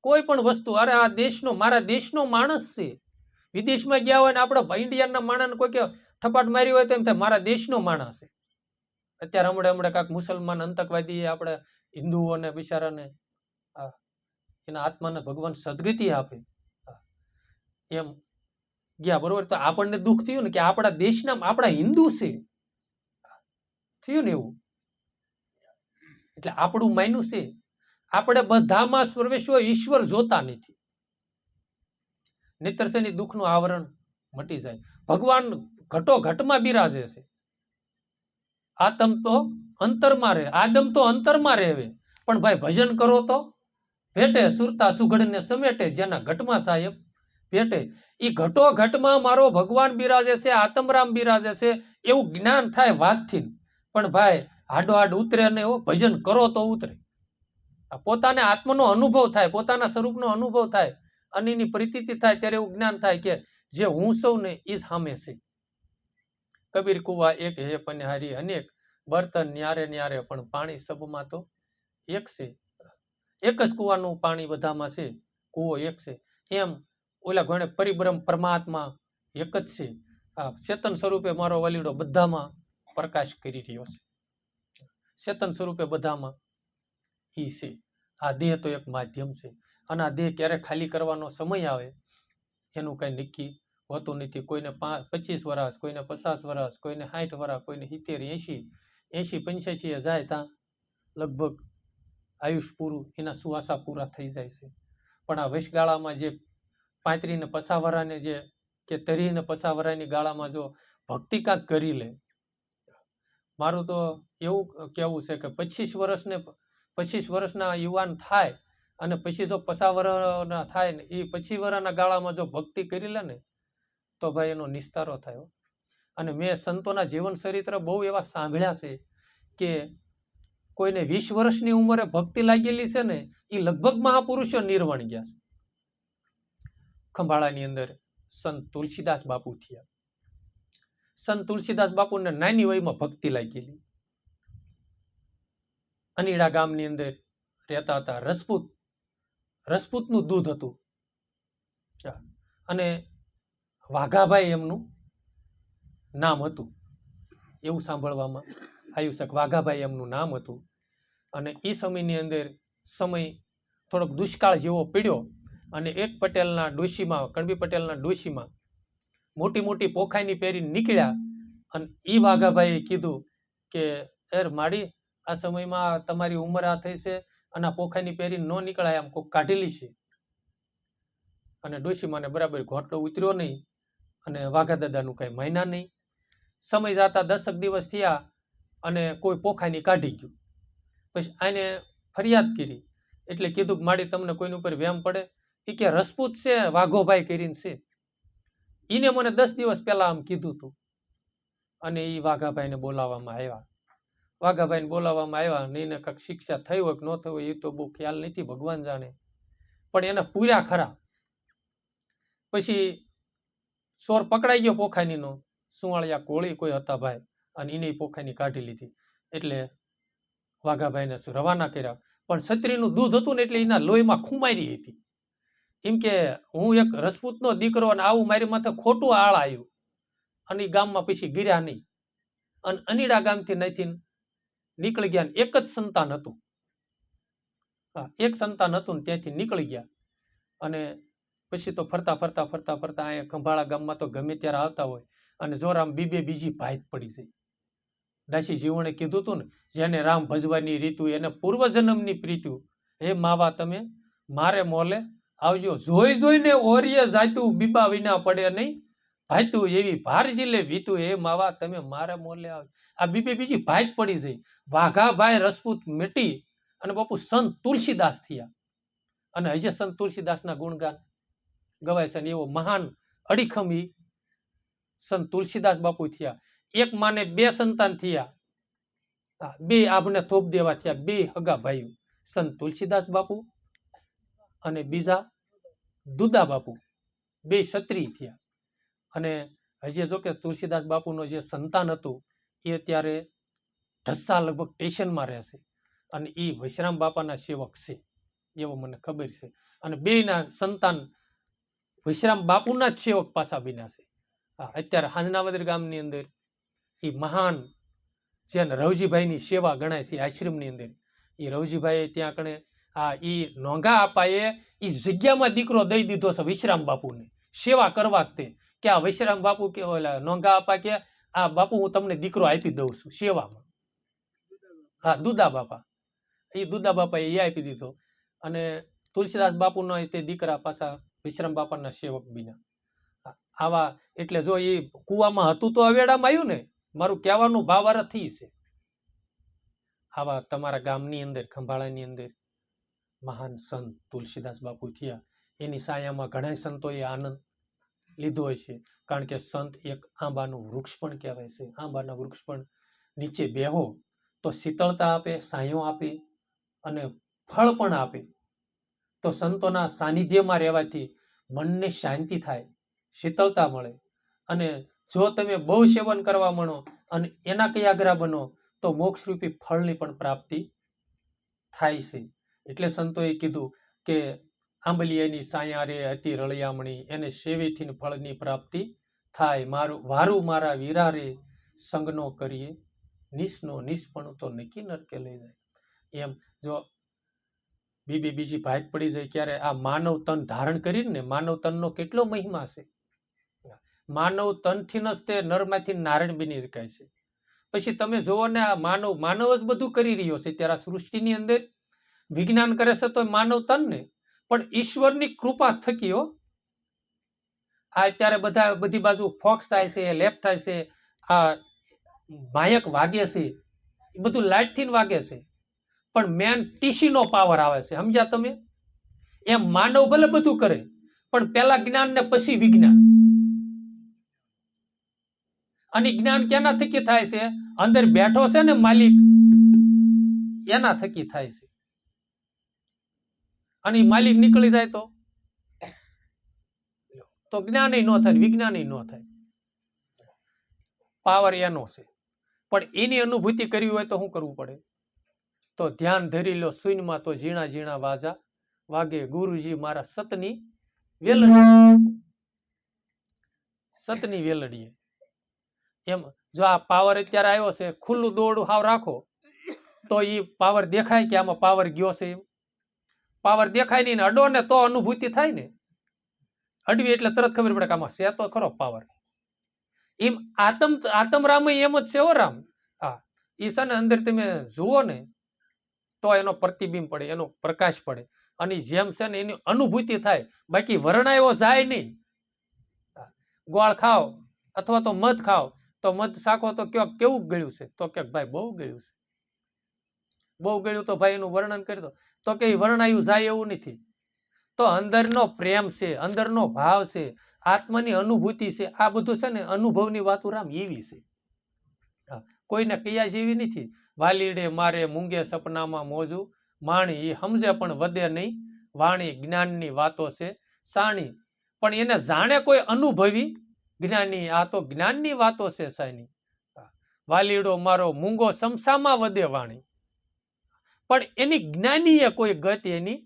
કોઈ પણ વસ્તુ, અરે આ દેશનો, મારા દેશનો માણસ છે. વિદેશમાં ગયા હોય ને આપણે ઇન્ડિયનના માણસને કોઈ કે ઠપાટ મારી હોય તો એમ થાય મારા દેશનો માણસ છે. અત્યારે હમણાં કાંક મુસલમાન આતંકવાદી આપણે હિન્દુઓને બિચારાને એના આત્માને ભગવાન સદગતિ આપે એમ ગયા, બરોબર. તો આપણને દુઃખ થયું ને કે આપણા દેશના, આપણા હિન્દુ છે થયું ને એવું. એટલે આપણું માન્યું છે. આપણે બધામાં સર્વેશ્વર ઈશ્વર જોતા નથી. નહીતર છે દુઃખનું આવરણ મટી જાય. ભગવાન ઘટો ઘટમાં બિરાજે છે. આતમ તો અંતરમાં રહે, આદમ તો અંતરમાં રહે. પણ ભાઈ ભજન કરો તો ભેટે, સુરતા સુઘડને સમેટે, જેના ઘટમાં સાહેબ ભેટે. એ ઘટો ઘટમાં મારો ભગવાન બિરાજે છે, આત્મરામ બિરાજે છે એવું જ્ઞાન થાય વાતથી. પણ ભાઈ હાડો હાડ ઉતરે નહીં. ભજન કરો તો ઉતરે. પોતાને આત્મનો અનુભવ થાય, પોતાના સ્વરૂપનો અનુભવ થાય અને એની પ્રતીતિ થાય ત્યારે એવું જ્ઞાન થાય કે જે હું સૌ ને એ જ સામે છે. કબીર કુવા એક હે પન્હારી અનેક, બર્તન ન્યારે ન્યારે પણ પાણી સબમાં તો એક છે. એક જ કુવાનું પાણી બધામાં છે, કુવો એક છે. એમ ઓલા ઘણે પરિબ્રહ્મ પરમાત્મા એક જ છે. આ ચેતન સ્વરૂપે મારો વલીડો બધામાં પ્રકાશ કરી રહ્યો છે. ચેતન સ્વરૂપે બધામાં ઈ છે. આ દેહ તો એક માધ્યમ છે અને આ દેહ ક્યારે ખાલી કરવાનો સમય આવે એનું કઈ નક્કી હોતું નથી. કોઈને 25 વર્ષ, કોઈને 50 વર્ષ, કોઈને 60 વર્ષ, કોઈને 70, 80, 85 જાય ત્યાં લગભગ આયુષ પૂરું, એના સુવાસા પૂરા થઈ જાય છે. પણ આ વયસગાળામાં જે 35 ને 50 વર્ષને જે કે 30 ને 50 વર્ષની ગાળામાં જો ભક્તિ કાંક કરી લે, મારું તો એવું કહેવું છે કે 25 વર્ષના યુવાન થાય અને પછી જો 50 વર્ષના થાય ને, એ 25 વર્ષના ગાળામાં જો ભક્તિ કરી લે ને તો ભાઈ એનો નિસ્તારો થાય. અને મેં સંતોના જીવન ચરિત્ર બહુ એવા સાંભળ્યા છે કે કોઈને 20 વર્ષની ઉંમરે ભક્તિ લાગેલી છે ને, એ લગભગ મહાપુરુષો નિર્વાણ ગયા છે. ખંભાળાની અંદર સંત તુલસીદાસ બાપુ થયા. સંત તુલસીદાસ બાપુને નાની વયમાં ભક્તિ લાગેલી. અનીડા ગામની અંદર રહેતા હતા. રજપૂતનું દૂધ હતું અને વાઘાભાઈ એમનું નામ હતું, એવું સાંભળવામાં આવ્યું છે. વાઘાભાઈ એમનું નામ હતું. અને એ સમયની અંદર સમય થોડોક દુષ્કાળ જેવો પડ્યો અને એક પટેલના ડોશીમાં, કણબી પટેલના ડોશીમાં મોટી મોટી પોખાઈની પહેરીને નીકળ્યા. અને એ વાઘાભાઈએ કીધું કે યાર માડી, આ સમયમાં તમારી ઉંમર આ થઈ છે અને આ પોખાઈની પહેરીને ન નીકળાય, આમ કોક કાઢેલી છે. અને ડોશીમાને બરાબર ઘોટલો ઉતર્યો નહીં અને વાઘા દાદાનું કઈ માયના નહીં. સમય જતા 10 દિવસ થયા અને કોઈ પોખાઈની કાઢી ગયું. પછી આને ફરિયાદ કરી એટલે કીધું કે માડી તમને કોઈની ઉપર વેમ પડે? એ કે રજપૂત છે, વાઘોભાઈ કરીને છે, એને મને 10 દિવસ પહેલા આમ કીધું હતું. અને એ વાઘાભાઈને બોલાવવામાં આવ્યા. વાઘાભાઈને બોલાવવામાં આવ્યા ને એને કાંઈક શિક્ષા થઈ હોય કે ન થઈ હોય એ તો બહુ ખ્યાલ નથી, ભગવાન જાણે. પણ એને પૂર્યા ખરા. પછી ચોર પકડાઈ ગયો પોખાઈનીનો, સુવાળિયા કોળી કોઈ હતા ભાઈ, અને એને પોખાઈની કાઢી લીધી. એટલે વાઘાભાઈને રવાના કર્યા. પણ છત્રીનું દૂધ હતું ને એટલે એના લોહીમાં ખુમારી હતી. એમ કે હું એક રજપૂતનો દીકરો અને આવું મારી માથે ખોટું આળ આવ્યું. અને એ ગામમાં પછી ગીર્યા નહીં. અને અનીડા ગામથી નહીંથી નીકળી ગયા. એક જ સંતાન હતું. એક સંતાન હતું ને ત્યાંથી નીકળી ગયા. અને પછી તો ફરતા ફરતા ફરતા ફરતા અહીંયા ખંભાળા ગામમાં તો ગમે ત્યારે આવતા હોય અને જો રામ બીજી ભાત પડી જાય. દાસી જીવણે કીધું હતું ને, જેને રામ ભજવાની રીતુ એને પૂર્વજન્મની પ્રીતુ, હે માવા તમે મારે મોલે આવજો, જોઈ જોઈને ઓરિયે જાતું બીબા વિના પડે નહીં, ભાતું એવી ભારજીલે વીતું, હે માવા તમે મારે મોલે આવજો. આ બીજી ભાત પડી જાય. વાઘાભાઈ રજપૂત મિટી અને બાપુ સંત તુલસીદાસ થયા, અને હજી સંત તુલસીદાસના ગુણગાન ગવાય છે. એવો મહાન અડીખમ સંત તુલસીદાસ બાપુ થયા. એક માને 2 સંતાન થયા, 2 આભને થોપ દેવા થયા, 2 હગા ભાઈઓ, સંત તુલસીદાસ બાપુ અને બીજા દુદા બાપુ, 2 ક્ષત્રિય થયા. અને હજી જો કે તુલસીદાસ બાપુનો જે સંતાન હતું એ અત્યારે ઢસા લગભગ સ્ટેશનમાં રહેશે, અને એ વૈશ્રામ બાપાના સેવક છે એવો મને ખબર છે. અને 2ના સંતાન વૈશ્રામ બાપુના જ સેવક પાછા બન્યા છે. અત્યારે હાંજનાવદર ગામની અંદર એ મહાન જેને રવજીભાઈની સેવા ગણાય છે આશ્રમની અંદર, એ રવજીભાઈ ત્યાં કણે એ નોંગા આપાએ એ જગ્યામાં દીકરો દઈ દીધો છે વિશ્રામ બાપુને સેવા કરવા. તે કે આ વિશ્રામ બાપુ કે ઓલા નોંગા આપા કે આ બાપુ હું તમને દીકરો આપી દઉં છું સેવામાં. દુદા બાપા, એ દુદા બાપાએ એ આપી દીધો. અને તુલસીદાસ બાપુનો તે દીકરા પાછા વિશ્રામ બાપાના સેવક બન્યા. આવા એટલે જો એ કુવામાં હતું તો અવેડામાં આવ્યું ને, મારું કહેવાનું ભાવાર્થ છે. આવા તમારા ગામની અંદર ખંભાળાની અંદર મહાન સંત તુલસીદાસ બાપુ થયા. એની સાયામાં ઘણા સંતોએ આનંદ લીધો હોય છે, કારણ કે સંત એક આંબાનું વૃક્ષ પણ કહેવાય છે. આંબાના વૃક્ષ પણ નીચે બેહો તો શીતળતા આપે, સાયો આપે અને ફળ પણ આપે. તો સંતોના સાનિધ્યમાં રહેવાથી મનને શાંતિ થાય, શીતળતા મળે. અને જો તમે બહુ સેવન કરવા માંડો અને એના કયાગ્રા બનો તો મોક્ષરૂપી ફળની પણ પ્રાપ્તિ થાય છે. એટલે સંતોએ કીધું કે આંબલિયાની સાયા રે અતિ રળિયામણી, એને સેવેથી ફળની પ્રાપ્તિ થાય. મારું વારું મારા વીરા રે સંગનો કરીએ નિષ્નો, નિષ્પણું તો નક્કી નરકે લઈ જાય. એમ જો બીજી ભાત પડી જાય ક્યારે આ માનવ તન ધારણ કરીને, માનવ તનનો કેટલો મહિમા છે. માનવ તનથી જ તે નરમાંથી નારાયણ બની શકાય છે. પછી તમે જોવો ને આ માનવ જ બધું કરી રહ્યો છે ત્યારે આ સૃષ્ટિની અંદર. વિજ્ઞાન કરે છે તો માનવ તન ને, પણ ઈશ્વરની કૃપા થકી હો. આ અત્યારે બધી બાજુ ફોક્સ થાય છે, લેપ થાય છે, આ માયક વાગે છે, એ બધું લાઇટથી વાગે છે. પણ મેન ટીસીનો પાવર આવે છે, સમજ્યા તમે? એમ માનવ ભલે બધું કરે, પણ પેલા જ્ઞાન ને પછી વિજ્ઞાન. અને જ્ઞાન કેના થકી થાય છે? અંદર બેઠો છે ને માલિક, એના થકી થાય છે. અને માલિક નીકળી જાય તો જ્ઞાન ન થાય, વિજ્ઞાન ન થાય. પાવર એનો છે. પણ એની અનુભૂતિ કરવી હોય તો શું કરવું પડે? તો ધ્યાન ધરી લો શૂન્યમાં તો ઝીણા ઝીણા વાજા વાગે, ગુરુજી મારા સતની વેલડીએ. એમ જો આ પાવર અત્યારે આવ્યો છે, ખુલ્લું દોરડું હાવ રાખો તો એ પાવર દેખાય કે આમાં પાવર ગયો છે? એમ પાવર દેખાય નહીં ને અડો ને તો અનુભૂતિ થાય ને. અડવી એટલે તરત ખબર પડે કે આમાં છે તો ખરો પાવર. એમ આતમ રામ એમ જ છે હો રામ. હા, એ છે ને અંદર તમે જુઓ ને તો એનો પ્રતિબિંબ પડે, એનો પ્રકાશ પડે, અને જેમ છે ને એની અનુભૂતિ થાય. બાકી વર્ણાયો જાય નહીં. ગોળ ખાઓ અથવા તો મધ ખાઓ તો મધ શાકો તો કેવું ગળ્યું છે? તો કે ભાઈ બહુ ગળ્યું છે. બહુ ગળ્યું તો ભાઈ એનું વર્ણન કરી દો તો કે વર્ણાયું જાય એવું નથી. તો અંદરનો પ્રેમ છે, અંદરનો ભાવ છે, આત્માની અનુભૂતિ છે. આ બધું છે ને અનુભવની વાતો રામ એવી છે. કોઈને કયા જેવી નથી. વાલીડે મારે મૂંગે સપનામાં મોજું માણી, એ સમજે પણ વધે નહીં વાણી. જ્ઞાનની વાતો છે સાણી, પણ એને જાણે કોઈ અનુભવી જ્ઞાની. આ તો જ્ઞાનની વાતો છે સાની. વાલીડો મારો મૂંગો સમસામાં વધે વાણી, પણ એની જ્ઞાનીએ કોઈ ગત એની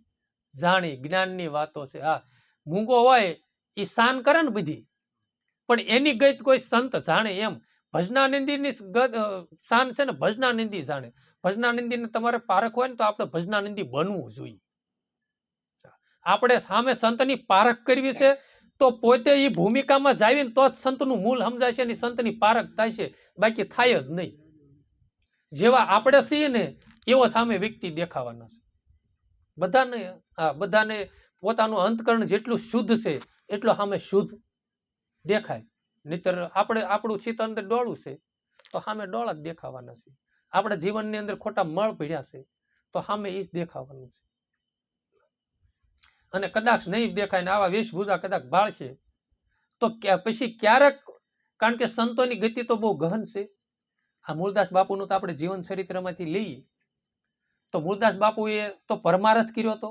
જાણી. જ્ઞાનની વાતો છે. હા, મૂંગો હોય એ શાન કરે ને બધી, પણ એની ગત કોઈ સંત જાણે. એમ ભજનાનંદીની શાન છે ને ભજનાનંદી જાણે. ભજનાનંદીને તમારે પારખ હોય ને તો આપણે ભજનાનંદી બનવું જોઈએ. આપણે સામે સંતની પારખ કરવી છે તો પોતે એ ભૂમિકામાં જાવીને તો જ સંતનું મૂળ સમજાય છે અને સંતની પારખ થાય છે, બાકી થાય જ નહીં. જેવા આપણે છીએ ને એવો સામે વ્યક્તિ દેખાવાના છે બધાને. બધાને પોતાનું અંતકરણ જેટલું શુદ્ધ છે એટલું સામે શુદ્ધ દેખાય. નહીતર આપણું ચિત્ત અંદર ડોળું છે તો સામે ડોળા જ દેખાવાના છે. આપણા જીવનની અંદર ખોટા મળ પડ્યા છે તો સામે એ જ દેખાવાનું છે. અને કદાચ નહીં દેખાય ને આવા વેશભૂષા કદાચ બાળશે તો પછી ક્યારેક, કારણ કે સંતોની ગતિ તો બહુ ગહન છે. આ મૂળદાસ બાપુનું તો આપણે જીવન ચરિત્રમાંથી લઈએ તો મૂળદાસ બાપુએ તો પરમારથ કર્યો હતો,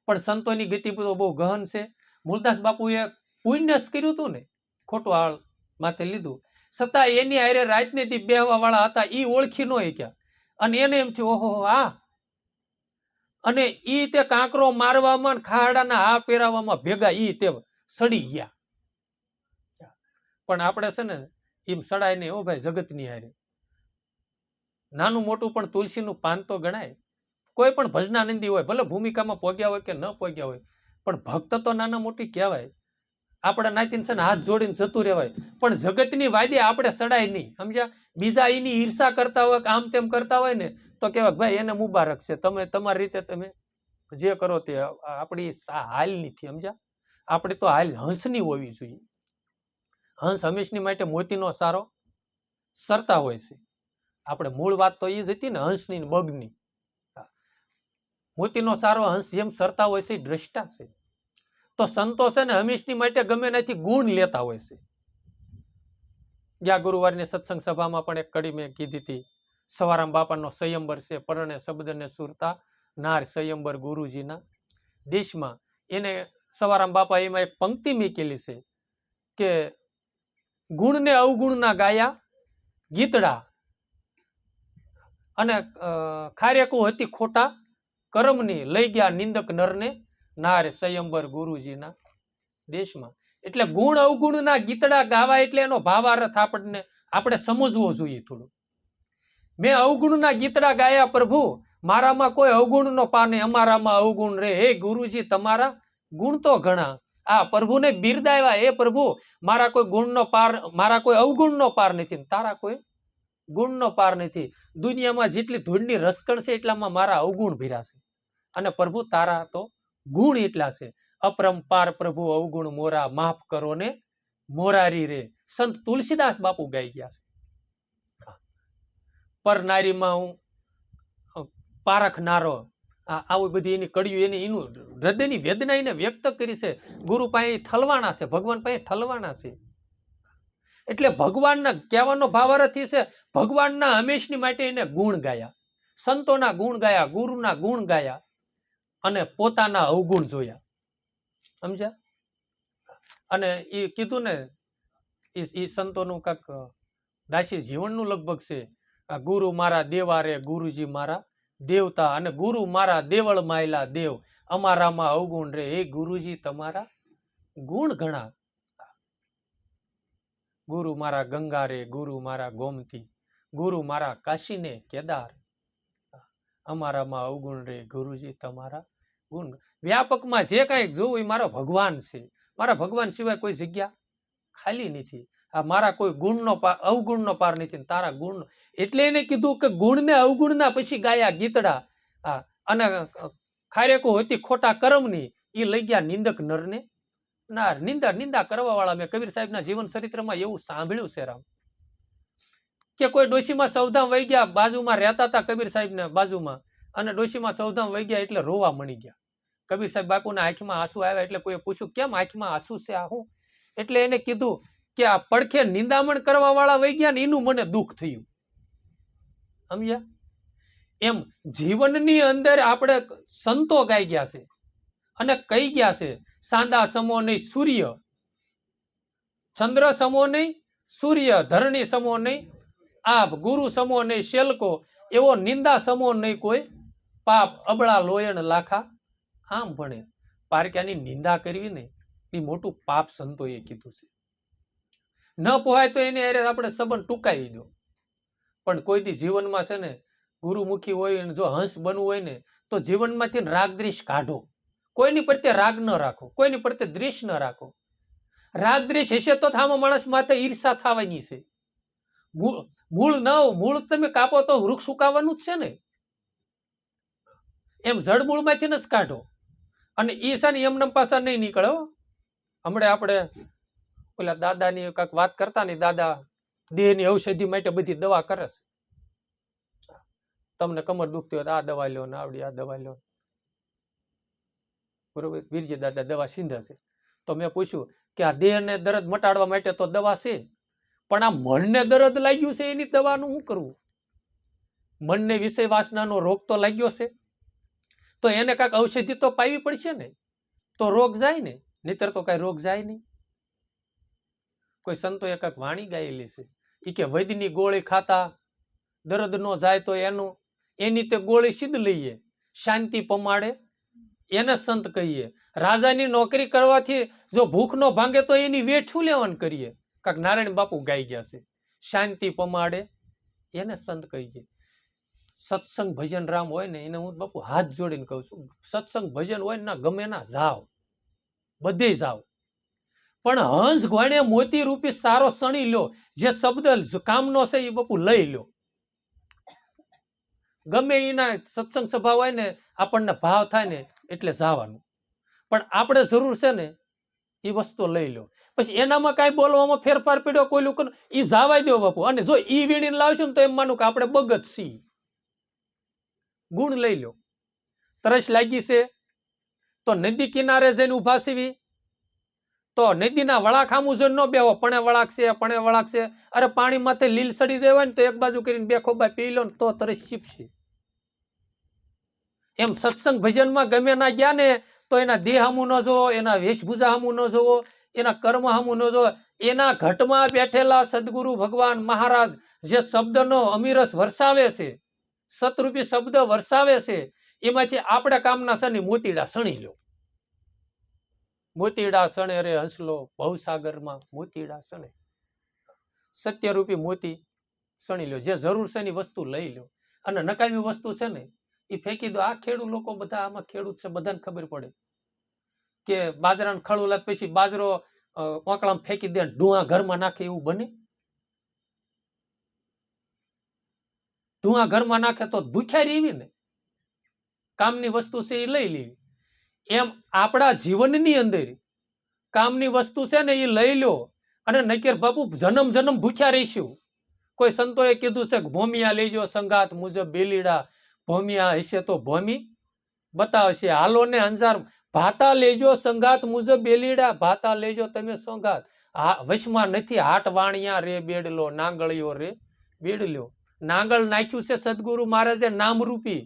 પણ સંતોની ગતિ તો બહુ ગહન છે. મૂળદાસ બાપુએ પુણ્ય જ કર્યું હતું ને, ખોટું આળ માથે લીધું, છતાં એની હારે રાજનીતિ બેહવા વાળા હતા એ ઓળખી ન શક્યા. અને એને એમ થયું ઓહો આ, અને ઈ તે કાંકરો મારવામાં ખાડાના આ પહેરાવામાં ભેગા ઈ તે સડી ગયા. પણ આપણે છે ને એમ સડાય નહીં. ઓ ભાઈ, જગતની હારે નાનું મોટું પણ તુલસીનું પાન તો ગણાય. કોઈ પણ ભજનાનંદી હોય, ભલે ભૂમિકામાં પોગ્યા હોય કે ન પોગ્યા હોય, પણ ભક્ત તો નાના મોટી કહેવાય. આપણે નાચીને છે ને હાથ જોડીને જતું રહેવાય, પણ જગતની વાદે આપણે સડાય નહીં. સમજ્યા? બીજા એની ઈર્ષા કરતા હોય કે આમ તેમ કરતા હોય ને તો કહેવાય ભાઈ એને મુબારક છે, તમે તમારી રીતે તમે જે કરો તે. આપણી હાલ નથી. સમજ્યા? આપણી તો હાલ હંસની હોવી જોઈએ. હંસ હંમેશની માટે મોતીનો સારો સરતા હોય છે. આપણે મૂળ વાત તો એ જ હતી ને, હંસની ને બગની. મોતીનો સારો હંસ જેમ સરતા હોય છે એ દ્રષ્ટા છે. તો સંતો છે ને હંમેશની માટે ગમે નથી ગુણ લેતા હોય છે. ગયા ગુરુવારની સત્સંગ સભામાં પણ એક કડી મેં કીધી હતી, સવારામ બાપાનો સંયંબર છે, પરણે શબ્દને સુરતા નાર સંયંબર ગુરુજીના દેશમાં. એને સવારામ બાપા એમાં એક પંક્તિ મૂકેલી છે કે ગુણને અવગુણના ગાયા ગીતડા, અને ખારેકું હતી ખોટા કર્મની, લઈ ગયા નિંદક નરને નાર સંયંબર ગુરુજીના દેશમાં. એટલે ગુણ અવગુણના ગીતડા ગાવા એટલે એનો ભાવાર્થ આપણે સમજવો જોઈએ થોડું. મેં અવગુણના ગીતડા ગાયા પ્રભુ, મારામાં કોઈ અવગુણનો પાર નહીં, અમારામાં અવગુણ રે. હે ગુરુજી તમારા ગુણ તો ઘણા. આ પ્રભુને બિરદાવ્યા, એ પ્રભુ મારા કોઈ ગુણનો પાર, મારા કોઈ અવગુણનો પાર નથી, તારા કોઈ ગુણનો પાર નથી. દુનિયામાં જેટલી ધૂળની રસકણ છે એટલામાં મારા અવગુણ ભર્યા છે, અને પ્રભુ તારા તો ગુણ એટલા છે. અપરંપાર પ્રભુ અવગુણ મોરા, માફ કરો ને મોરારી રે. સંત તુલસીદાસ બાપુ ગાઈ ગયા છે. પર નારીમાં હું પારખનારો, આવી બધી એની કડીઓ, એનું હૃદયની વેદના એને વ્યક્ત કરી છે. ગુરુ પાસે ઠલવાના છે, ભગવાન પાસે ઠલવાના છે. એટલે ભગવાનના કહેવાનો ભાવાર્થ છે, ભગવાનના હંમેશની માટે એને ગુણ ગાયા, સંતોના ગુણ ગાયા, ગુરુના ગુણ ગાયા, અને પોતાના અવગુણ જોયા. સમજ્યા? અને એ કીધું ને એ સંતોનું કાંક દાસી જીવનનું લગભગ છે, ગુરુ મારા દેવા રે ગુરુજી મારા દેવતા, અને ગુરુ મારા દેવળ માયલા દેવ, અમારામાં અવગુણ રે. એ ગુરુજી તમારા ગુણ ઘણા. ગુરુ મારા ગંગા રે, ગુરુ મારા ગોમતી, ગુરુ મારા કાશીને કેદાર, અમારામાં અવગુણ રે ગુરુજી તમારા ગુણ. વ્યાપકમાં જે કાંઈક જોવું એ મારો ભગવાન છે. મારા ભગવાન સિવાય કોઈ જગ્યા ખાલી નથી. આ મારા કોઈ ગુણનો પાર, અવગુણનો પાર નથી, તારા ગુણ. એટલે એને કીધું કે ગુણને અવગુણના પછી ગાયા ગીતડા, અને ખારેકો હતી ખોટા કર્મની, એ લઈ ગયા નિંદક નરને નાર. નિંદા કરવા વાળા. મેં કબીર સાહેબના જીવન ચરિત્રમાં એવું સાંભળ્યું છે રામ, કે કોઈ ડોશીમાં સૌધામ વહી ગયા, બાજુમાં રહેતા હતા કબીર સાહેબને બાજુમાં, અને ડોશીમાં સૌધામ વહી ગયા એટલે રોવા મળી ગયા. કબીર સાહેબ બાપુના આંખમાં આંસુ આવ્યા એટલે કોઈએ પૂછ્યું કેમ આંખમાં આંસુ છે આ હું? એટલે એને કીધું કે આ પડખે નિંદામણ કરવા વાળા વહી ગયા ને એનું મને દુઃખ થયું. સમજ્યા? એમ જીવનની અંદર આપણે સંતો ગાઈ ગયા છે અને કહી ગયા છે, સાંદા સમો નહીં સૂર્ય, ચંદ્ર સમો નહીં સૂર્ય, ધરણી સમો નહીં આપ, ગુરુ સમો નહીં શેલકો, એવો નિંદા સમો નહીં કોઈ પાપ, અબળા લોયણ લાખા આમ ભણે. પારક્યાની નિંદા કરવી ને એ મોટું પાપ સંતોએ કીધું છે. ન પોહાય તો એને અરે આપણે સંબંધ ટૂંકાવી દો, પણ કોઈ દી જીવનમાં છે ને ગુરુમુખી હોય ને જો હંસ બનવું હોય ને તો જીવનમાંથી રાગદ્વેષ કાઢો. કોઈની પ્રત્યે રાગ ન રાખો, કોઈની પ્રત્યે દ્વેષ ન રાખો. રાગ દ્વેષ હશે તો આમાં માણસ માથે ઈર્ષા થવાની છે. મૂળ તમે કાપો તો વૃક્ષ સુકાવાનું જ છે ને. એમ જડમૂળમાંથી જ કાઢો. અને એ છે ને એમને પાછા નહીં નીકળે. હમણાં આપણે ઓલા દાદાની કાંઈક વાત કરતા ને, દાદા દેહની ઔષધિ માટે બધી દવા કરે છે. તમને કમર દુખતી હોય તો આ દવા લો ને આવડી આ દવા લો, બરોબર. વીરજી દાદા દવા સીંધે છે. તો મેં પૂછ્યું કે આ દેહને દર્દ મટાડવા માટે તો દવા છે, પણ આ મનને દર્દ લાગ્યું છે એની દવાનું શું કરવું? મનને વિષય વાસનાનો રોગ તો લાગ્યો છે, તો એને કાંઈક ઔષધિ તો પાવી પડશે ને, તો રોગ જાય ને. નહીતર તો કઈ રોગ જાય નહીં. કોઈ સંતોએ કાંઈક વાણી ગાયેલી છે, એ કે વૈદ્યની ગોળી ખાતા દર્દ ન જાય તો એની તે ગોળી સિદ્ધ લઈએ, શાંતિ પમાડે એને સંત કહીએ. રાજાની નોકરી કરવાથી જો ભૂખ ન ભાંગે તો એની વેઠ શું લેવાનું કરીએ? કાંક નારાયણ બાપુ ગાઈ ગયા છે, શાંતિ પમાડે એને સંત કહીએ. સત્સંગ ભજન રામ હોય ને એને હું બાપુ હાથ જોડીને કહું છું, સત્સંગ ભજન હોય ને ગમે ના જાઓ, બધે જાઓ, પણ હંસ ઘોડે મોતી રૂપી સારો સણી લો. જે શબ્દ કામનો છે એ બાપુ લઈ લો. ગમે એના સત્સંગ સભા હોય ને આપણને ભાવ થાય ને એટલે જવાનું, પણ આપણે જરૂર છે ને એ વસ્તુ લઈ લો. પછી એનામાં કાંઈ બોલવામાં ફેરફાર પડ્યો કોઈ લોકો એ જવાય દો બાપુ. અને જો ઈ વીણીને લાવશું ને તો એમ માનું કે આપણે બગત છીએ. ગુણ લઈ લો. તરસ લાગી છે તો નદી કિનારે જઈને ઉભા સીવી, તો નદીના વળાક સામું જોઈને ન બેહો, પણ વળાક છે. અરે પાણી માથે લીલ સડી જાય હોય ને તો એક બાજુ કરીને બે ખોબા પી લો ને તો તરસ છીપશે. એમ સત્સંગ ભજનમાં ગમે ના ગયા ને તો એના દેહ હામું ન જોવો, એના વેશભૂષા હામું ન જોવો, એના કર્મ હામું ન જોવો. એના ઘટમાં બેઠેલા સદગુરુ ભગવાન મહારાજ જે શબ્દનો અમીરસ વરસાવે છે, સતરૂપી શબ્દ વરસાવે છે, એમાંથી આપણે કામના સની મોતીડા સણી લો. મોતીડા સણે રે હંસલો ભવસાગરમાં મોતીડા સણે. સત્યરૂપી મોતી સણી લો. જે જરૂર છે એની વસ્તુ લઈ લો, અને નકામી વસ્તુ છે ને એ ફેંકી દો. આ ખેડૂત લોકો બધા આમાં ખેડૂત છે, બધાને ખબર પડે કે બાજરાને ખળું લાત પછી બાજરો ઓંકળામાં ફેંકી દે, ધુઆ ઘરમાં નાખે એવું બને? ધુઆ ઘરમાં નાખે તો ભૂખ્યા રહેવી ને. કામની વસ્તુ છે એ લઈ લેવી. એમ આપણા જીવનની અંદર કામની વસ્તુ છે ને એ લઈ લો, અને નકર બાપુ જન્મ જન્મ ભૂખ્યા રહીશું. કોઈ સંતોએ કીધું છે કે ભોમિયા લેજો સંગાત મુજબ બેલીડા, ભોમિયા હશે તો ભોમી બતાવશે. હાલો ને અંજાર ભાતા લેજો સંગાત મુજબ બેલીડા, ભાતા લેજો તમે સંગાત. વશમાં નથી હાટ વાણિયા રે બેડલો, નાંગળિયો રે બેડલ્યો. નાંગળ નાખ્યું છે સદગુરુ મહારાજે નામરૂપી.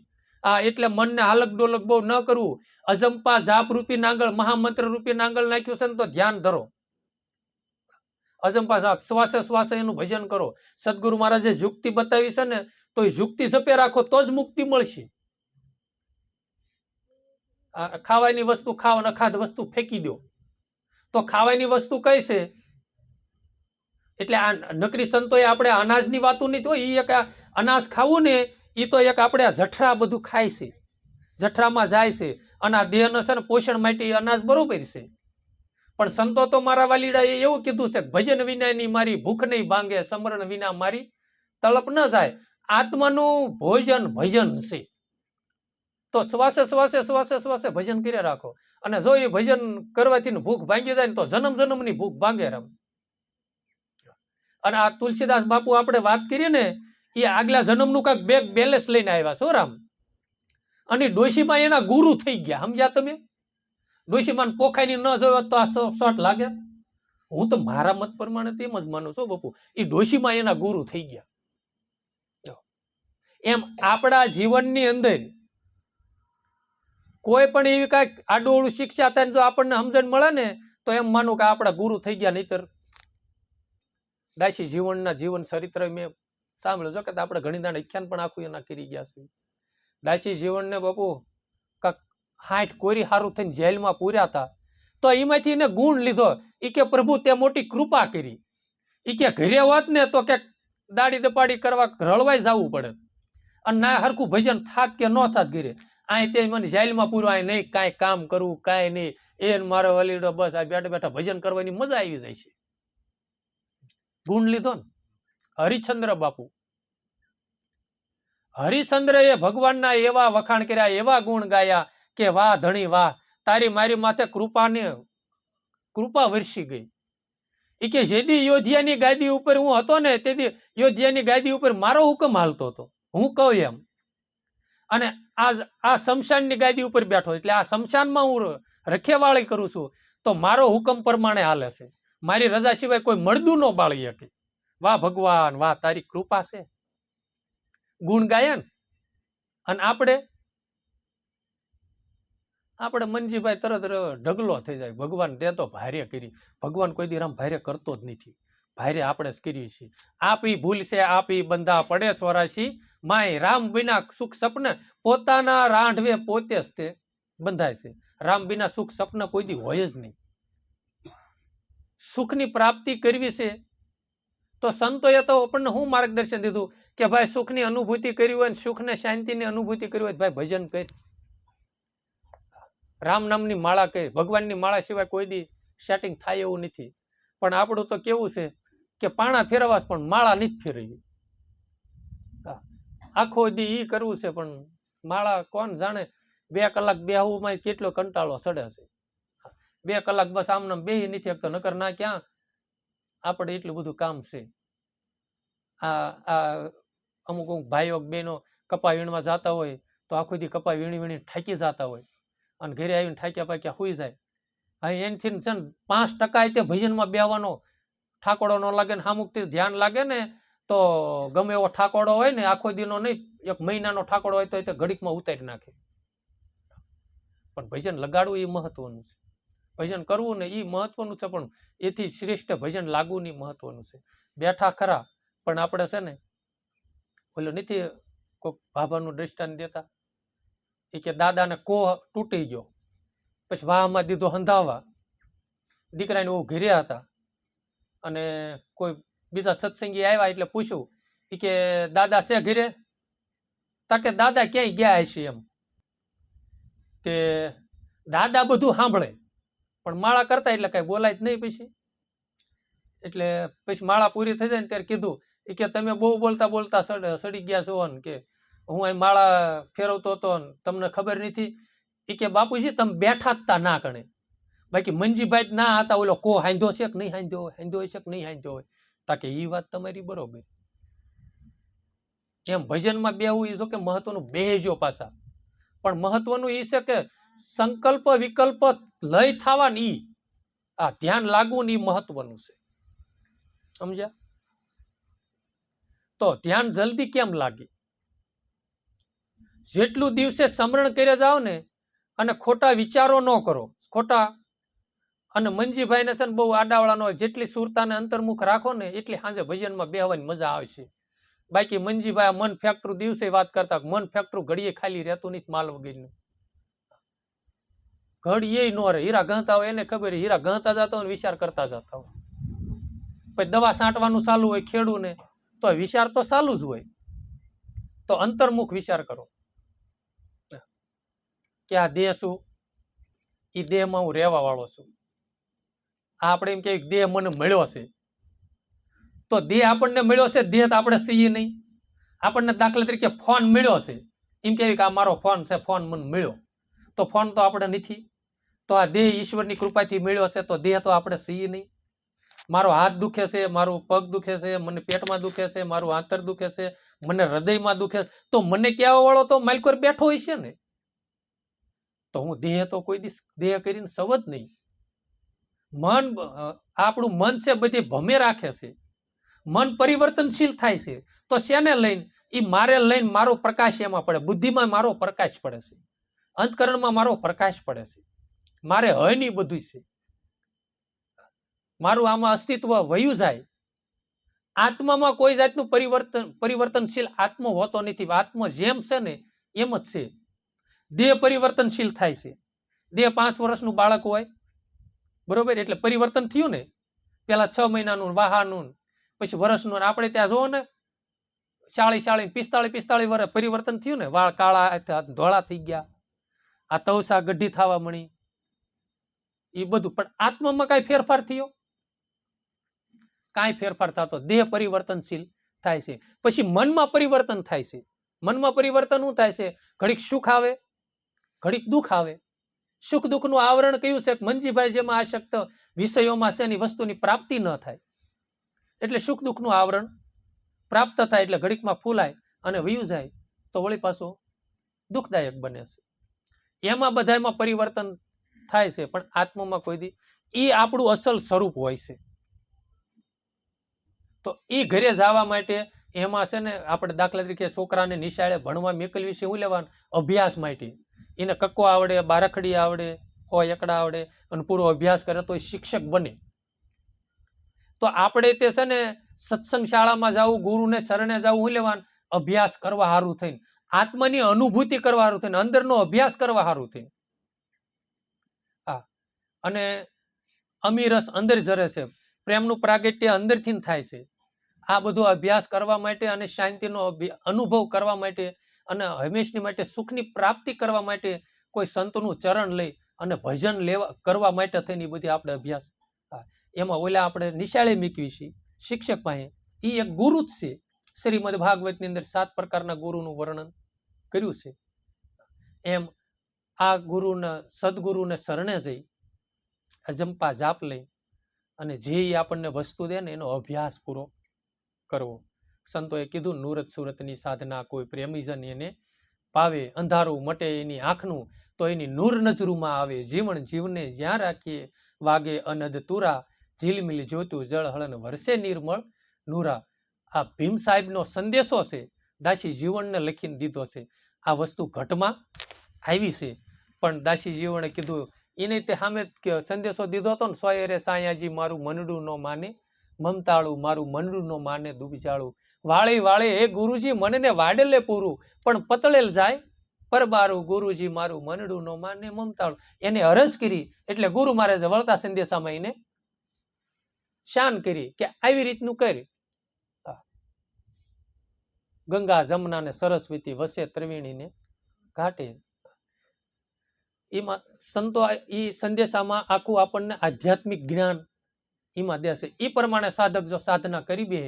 એટલે મનને હાલક ડોલક બહુ ન કરવું. અજંપા જાપ રૂપી નાંગળ, મહામંત્ર રૂપી નાંગળ નાખ્યું છે ને તો ધ્યાન ધરો. અજંપા જાપ શ્વાસે શ્વાસે એનું ભજન કરો. સદગુરુ મહારાજે યુક્તિ બતાવી છે ને તો એ યુક્તિ જપે રાખો તો જ મુક્તિ મળશે. ખાવાની વસ્તુ ખાવ, નખાધ વસ્તુ ફેંકી દો. તો ખાવાની વસ્તુ કઈ છે? એટલે આ નકરી સંતોએ આપણે અનાજની વાતો નહીં તો એ એક અનાજ ખાવું ને એ તો એક આપણે આ જઠરા બધું ખાય છે, જઠરામાં જાય છે, અને આ દેહનો છે ને પોષણ માટે અનાજ બરોબર છે. પણ સંતો તો મારા વાલીડાએ એવું કીધું છે કે ભજન વિનાની મારી ભૂખ નહીં ભાંગે, સમરણ વિના મારી તળપ ન જાય. આત્માનું ભોજન ભજન છે. તો શ્વાસે શ્વાસે શ્વાસે શ્વાસે ભજન કર્યા રાખો. અને જો એ ભજન કરવાથી ભૂખ ભાંગી જાય ને તો જન્મ જન્મની ભૂખ ભાંગે રામ. અને આ તુલસીદાસ બાપુ આપણે વાત કરીએ ને એ આગલા જન્મનું કાંઈક બેગ બેલેન્સ લઈને આવ્યા છો રામ. અને ડોશીમાં એના ગુરુ થઈ ગયા, સમજ્યા તમે? ડોશીમાં પોખાઈની ન જોયો તો આ શોટ લાગે. હું તો મારા મત પ્રમાણે તેમ જ માનું છું બાપુ, એ ડોશીમાં એના ગુરુ થઈ ગયા. એમ આપણા જીવનની અંદર કોઈ પણ એવી કાંઈક આડોળું શિક્ષા થાય જો આપણને સમજણ મળે ને તો એમ માનું કે આપણા ગુરુ થઈ ગયા. નહીતર દાસી જીવનના જીવન ચરિત્ર મેં સાંભળ્યું છે કે આપણે ઘણી દાડ ખ્યાન પણ આખું એના કરી ગયા છે. દાસી જીવનને બાપુ કાંક 60 કોરી હારું થઈને જેલમાં પૂર્યા હતા તો એમાંથી એને ગુણ લીધો. એ કે પ્રભુ તે મોટી કૃપા કરી. એ કે ઘરે હોત ને તો ક્યાંક દાડી દપાડી કરવા રળવાઈ જવું પડે, અને ના હરખું ભજન થાત કે ન થાત ઘરે. અહીં તે મને જેલમાં પૂરો અહીં નહીં કાંઈ કામ કરવું કાંઈ નહીં, એને મારો વલીડો બસ આ બેઠા બેઠા ભજન કરવાની મજા આવી જાય છે. ગુણ લીધો ને હરિશ્ચંદ્ર બાપુ, હરિશ્ચંદ્રએ ભગવાનના એવા વખાણ કર્યા, એવા ગુણ ગાયા કે વાહ ધણી વાહ, તારી મારી માથે કૃપા વરસી ગઈ. એ કે જેદી યોધ્યાની ગાદી ઉપર હું હતો ને તેથી યોધ્યાની ગાદી ઉપર મારો હુકમ હાલતો હતો, હું કહું એમ. અને આ શમશાનની ગાદી ઉપર બેઠો એટલે આ શમશાનમાં હું રખેવાળી કરું છું તો મારો હુકમ પ્રમાણે હાલે છે, મારી રજા સિવાય કોઈ મળદું ન બાળી શકે. વાહ ભગવાન વાહ, તારી કૃપા છે. ગુણ ગાયન. અને આપણે મનજીભાઈ તરત ઢગલો થઈ જાય, ભગવાન તે તો ભારે કરી. ભગવાન કોઈ દી રામ ભારે કરતો જ નથી, ભારે આપણે જ કરીએ છીએ. આપ ઈ ભૂલ છે આપ ઈ બંધા પડે સ્વરાશી, માય રામ વિના સુખ સપને પોતાના રાંઢવે પોતે જ તે બંધાય છે. રામ વિના સુખ સપના કોઈ દી હોય જ નહીં. સુખની પ્રાપ્તિ કરવી છે તો સંતોએ તો આપણને શું માર્ગદર્શન દીધું કે ભાઈ સુખની અનુભૂતિ કરવી હોય, સુખને શાંતિની અનુભૂતિ કરવી હોય ભાઈ ભજન કર, રામ નામની માળા કરી. ભગવાનની માળા સિવાય કોઈ દી સેટિંગ થાય એવું નથી. પણ આપણું તો કેવું છે કે પાણા ફેરવા પણ માળા નથી ફેરવી. આખો દી ઈ કરવું છે પણ માળા કોણ જાણે 2 કલાક બેહવામાં કેટલો કંટાળો સડે છે. 2 કલાક બસ આમને બેહી નથી શકતો, નકર ના ક્યાં આપણે એટલું બધું કામ છે. અમુક ભાઈઓ બહેનો કપા વીણવા જતા હોય તો આખો દી કપા વીણી વીણી થાકી જતા હોય અને ઘરે આવીને થાક્યા પાક્યા સુઈ જાય. અહીં એનથી છે ને 5% તે ભજનમાં બેહવાનો ઠાકોડો ન લાગે ને સામુકથી ધ્યાન લાગે ને તો ગમે એવો ઠાકોડો હોય ને આખો દીનો નહીં, 1 મહિનાનો ઠાકોડો હોય તો એ ઘડીકમાં ઉતારી નાખે. પણ ભજન લગાડવું એ મહત્વનું છે, ભજન કરવું ને એ મહત્વનું છે, પણ એથી શ્રેષ્ઠ ભજન લાગવું નહીં મહત્વનું છે. બેઠા ખરા પણ આપણે છે ને ઓલું નથી કોઈક ભાભાનું દ્રષ્ટાંત દેતા, એ કે દાદાને કોહ તૂટી ગયો પછી વાહમાં દીધો હંધાવા, દીકરાને એવું ઘેર્યા હતા અને કોઈ બીજા સત્સંગી આવ્યા એટલે પૂછ્યું એ કે દાદા છે ઘેરે? તાકે દાદા ક્યાંય ગયા હશે એમ. તે દાદા બધું સાંભળે પણ માળા કરતા એટલે કઈ બોલાય જ નહીં. એટલે પછી માળા પૂરી થઈ જાય ને ત્યારે કીધું એ કે તમે બહુ બોલતા બોલતા સડી ગયા છો ને કે હું અહીં માળા ફેરવતો હતો ને તમને ખબર નથી. એ કે બાપુજી તમે બેઠા જ તા ના કણે, બાકી મંજીભાઈ જ ના હતા, ઓલો કો હાંધો છે કે નહીં હાંધ્યો હોય, હાંધ્યો છે કે નહીં હાંધ્યો હોય. તાકે એ વાત તમારી બરોબર. એમ ભજનમાં બેહવું એ જો કે મહત્વનું બેહજો પાછા, પણ મહત્વનું એ છે કે સંકલ્પ વિકલ્પ લય થવાની આ ધ્યાન લાગવું ને એ મહત્વનું છે. સમજ્યા? તો ધ્યાન જલ્દી કેમ લાગે? જેટલું દિવસે સ્મરણ કરે જાઓ ને અને ખોટા વિચારો ન કરો, ખોટા. અને મંજીભાઈને છે ને બહુ આડાવાળા ન હોય, જેટલી સુરતાને અંતર્મુખ રાખો ને એટલી સાંજે ભજનમાં બેહવાની મજા આવશે. બાકી મંજીભાઈ મન ફેક્ટરું દિવસે વાત કરતા, મન ફેક્ટરું ઘડીએ ખાલી રહેતું નથી માલ વગરનું. ઘડીએ ન રહે, હીરા ગહતા હોય એને ખબર, હીરા ગહતા જતા હોય વિચાર કરતા જતા હોય. પછી દવા છાંટવાનું ચાલુ હોય ખેડૂ ને તો વિચાર તો ચાલુ જ હોય. તો અંતર્મુખ વિચાર કરો કે આ દેહ શું, એ દેહમાં હું રહેવા વાળો છું. આપણે એમ કે દેહ મને મળ્યો છે તો દેહ આપણને મળ્યો છે, દેહ તો આપણે છીએ નહીં. આપણને દાખલા તરીકે ફોન મળ્યો છે, એમ કેવી કે આ મારો ફોન છે, ફોન મને મળ્યો, તો ફોન તો આપણે નથી. તો આ દેહ ઈશ્વરની કૃપાથી મળ્યો છે તો દેહ તો આપણે છીએ નહીં. મારો હાથ દુખે છે, મારું પગ દુખે છે, મને પેટમાં દુખે છે, મારું આંતર દુખે છે, મને હૃદયમાં દુખે, તો મને કહેવા વાળો તો માલકોર બેઠો હોય છે ને. તો હું દેહ તો કોઈ દિવસ દેહ કરીને સવ જ નહીં. મન, આપણું મન છે બધી ભમે રાખે છે, મન પરિવર્તનશીલ થાય છે. તો શેને લઈને? એ મારે લઈને મારો પ્રકાશ એમાં પડે, બુદ્ધિમાં મારો પ્રકાશ પડે છે, અંતકરણમાં મારો પ્રકાશ પડે છે. મારે હય નહીં બધું છે, મારું આમાં અસ્તિત્વ વયું જાય. આત્મામાં કોઈ જાતનું પરિવર્તનશીલ આત્મો હોતો નથી. આત્મો જેમ છે ને એમ જ છે. દેહ પરિવર્તનશીલ થાય છે. દેહ 5 વર્ષનું બાળક હોય બરોબર, એટલે પરિવર્તન થયું ને, પેલા 6 મહિનાનું વાહાનું પછી વર્ષનું. આપણે ત્યાં જોવો ને 40 45 વર્ષ પરિવર્તન થયું ને, વાળ કાળા ધોળા થઈ ગયા, આ તવસા ગઢી થવા મળી, એ બધું. પણ આત્મામાં કાંઈ ફેરફાર થયો? કાંઈ ફેરફાર થતો. દેહ પરિવર્તનશીલ થાય છે. પછી મનમાં પરિવર્તન થાય છે. મનમાં પરિવર્તન શું થાય છે? ઘડીક સુખ આવે, ઘડીક દુઃખ આવે. સુખ દુઃખનું આવરણ કયું છે? મંજીભાઈ જેમાં આસક્ત વિષયોમાં છે, એની વસ્તુની પ્રાપ્તિ ન થાય એટલે સુખ દુઃખનું આવરણ પ્રાપ્ત થાય એટલે ઘડીકમાં ફૂલાય અને વયું જાય તો વળી પાછું દુઃખદાયક બને છે. એમાં બધામાં પરિવર્તન થાય છે, પણ આત્મામાં કોઈ દી એ આપણું અસલ સ્વરૂપ હોય છે. તો એ ઘરે જવા માટે એમાં છે ને, આપણે દાખલા તરીકે છોકરાને નિશાળે ભણવા મોકલવી છે, શું લેવાનું? અભ્યાસ માટે. એને કક્કો આવડે, બારખડી આવડે, હોય એકડા આવડે અને પૂરો અભ્યાસ કરે તો એ શિક્ષક બને. તો આપણે તે છે ને સત્સંગ શાળામાં જવું, ગુરુને શરણે જવું, શું લેવાનું? અભ્યાસ કરવા સારું થઈને, આત્માની અનુભૂતિ કરવા સારું થઈને, અંદરનો અભ્યાસ કરવા સારું થઈને. હા, અને અમીરસ અંદર જરે છે, પ્રેમનું પ્રાગટ્ય અંદરથી થાય છે. આ બધો અભ્યાસ કરવા માટે અને શાંતિનો અનુભવ કરવા માટે અને હંમેશની માટે સુખની પ્રાપ્તિ કરવા માટે કોઈ સંતનું ચરણ લઈ અને ભજન લેવા કરવા માટે થઈને બધી આપણે અભ્યાસ. એમાં ઓલા આપણે નિશાળે મૂકવી છીએ શિક્ષક પાસે, એ એક ગુરુ જ છે. શ્રીમદ ભાગવતની અંદર 7 પ્રકારના ગુરુનું વર્ણન કર્યું છે. એમ આ ગુરુને, સદગુરુને શરણે જઈ અજંપા જાપ લઈ અને જે આપણને વસ્તુ દે ને એનો અભ્યાસ પૂરો કરવો. સંતોએ કીધું, નુરત સુરતની સાધના કોઈ પ્રેમીજન એને પાવે, અંધારું મટે એની આંખનું તો એની નૂર નજરૂમાં આવે, જીવન જીવને જ્યાં રાખીએ વાગે અનદ તુરા, ઝીલમિલ જોતું જળ હળન વરસે નિર્મળ નૂરા. આ ભીમ સાહેબનો સંદેશો છે, દાસી જીવનને લખીને દીધો છે. આ વસ્તુ ઘટમાં આવી છે, પણ દાસી જીવને કીધું એને તે સામે સંદેશો દીધો હતો ને, સોયરે સાયાજી મારું મનડું નો માને, મમતાળું મારું મનડું નો માને, દુબજાળું વાળે વાળે હે ગુરુજી મને વાડેલે પૂરું, પણ પતળેલ જાય પરબારું, ગુરુજી મારું મનડું નો માને, મમતાળું. એને અરજ કરી એટલે ગુરુ મહારાજે વળતા સંદેશામાં એને શાન કરી કે આવી રીતનું કરી. ગંગા જમના ને સરસ્વતી વસે ત્રિવેણીને ઘાટે. એમાં સંતો એ સંદેશામાં આખું આપણને આધ્યાત્મિક જ્ઞાન એમાં દેશે. એ પ્રમાણે સાધક જો સાધના કરી બે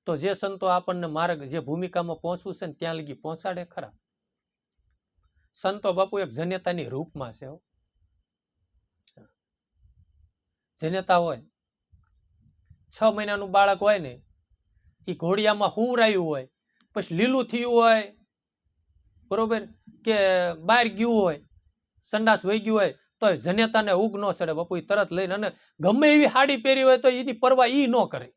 તો જે સંતો આપણને માર્ગ, જે ભૂમિકામાં પહોંચવું છે ને ત્યાં લગી પહોંચાડે ખરા. સંતો બાપુ એક જનેતાની રૂપમાં છે. જનેતા હોય, 6 મહિનાનું બાળક હોય ને, એ ઘોડિયામાં હુવરાયું હોય, પછી લીલું થયું હોય, બરોબર, કે બહાર ગયું હોય, સંડાસ વહી ગયું હોય, તો જનેતાને ઉગ ન ચડે બાપુ. એ તરત લઈને, અને ગમે એવી સાડી પહેરી હોય તો એની પરવા ઈ ન કરે,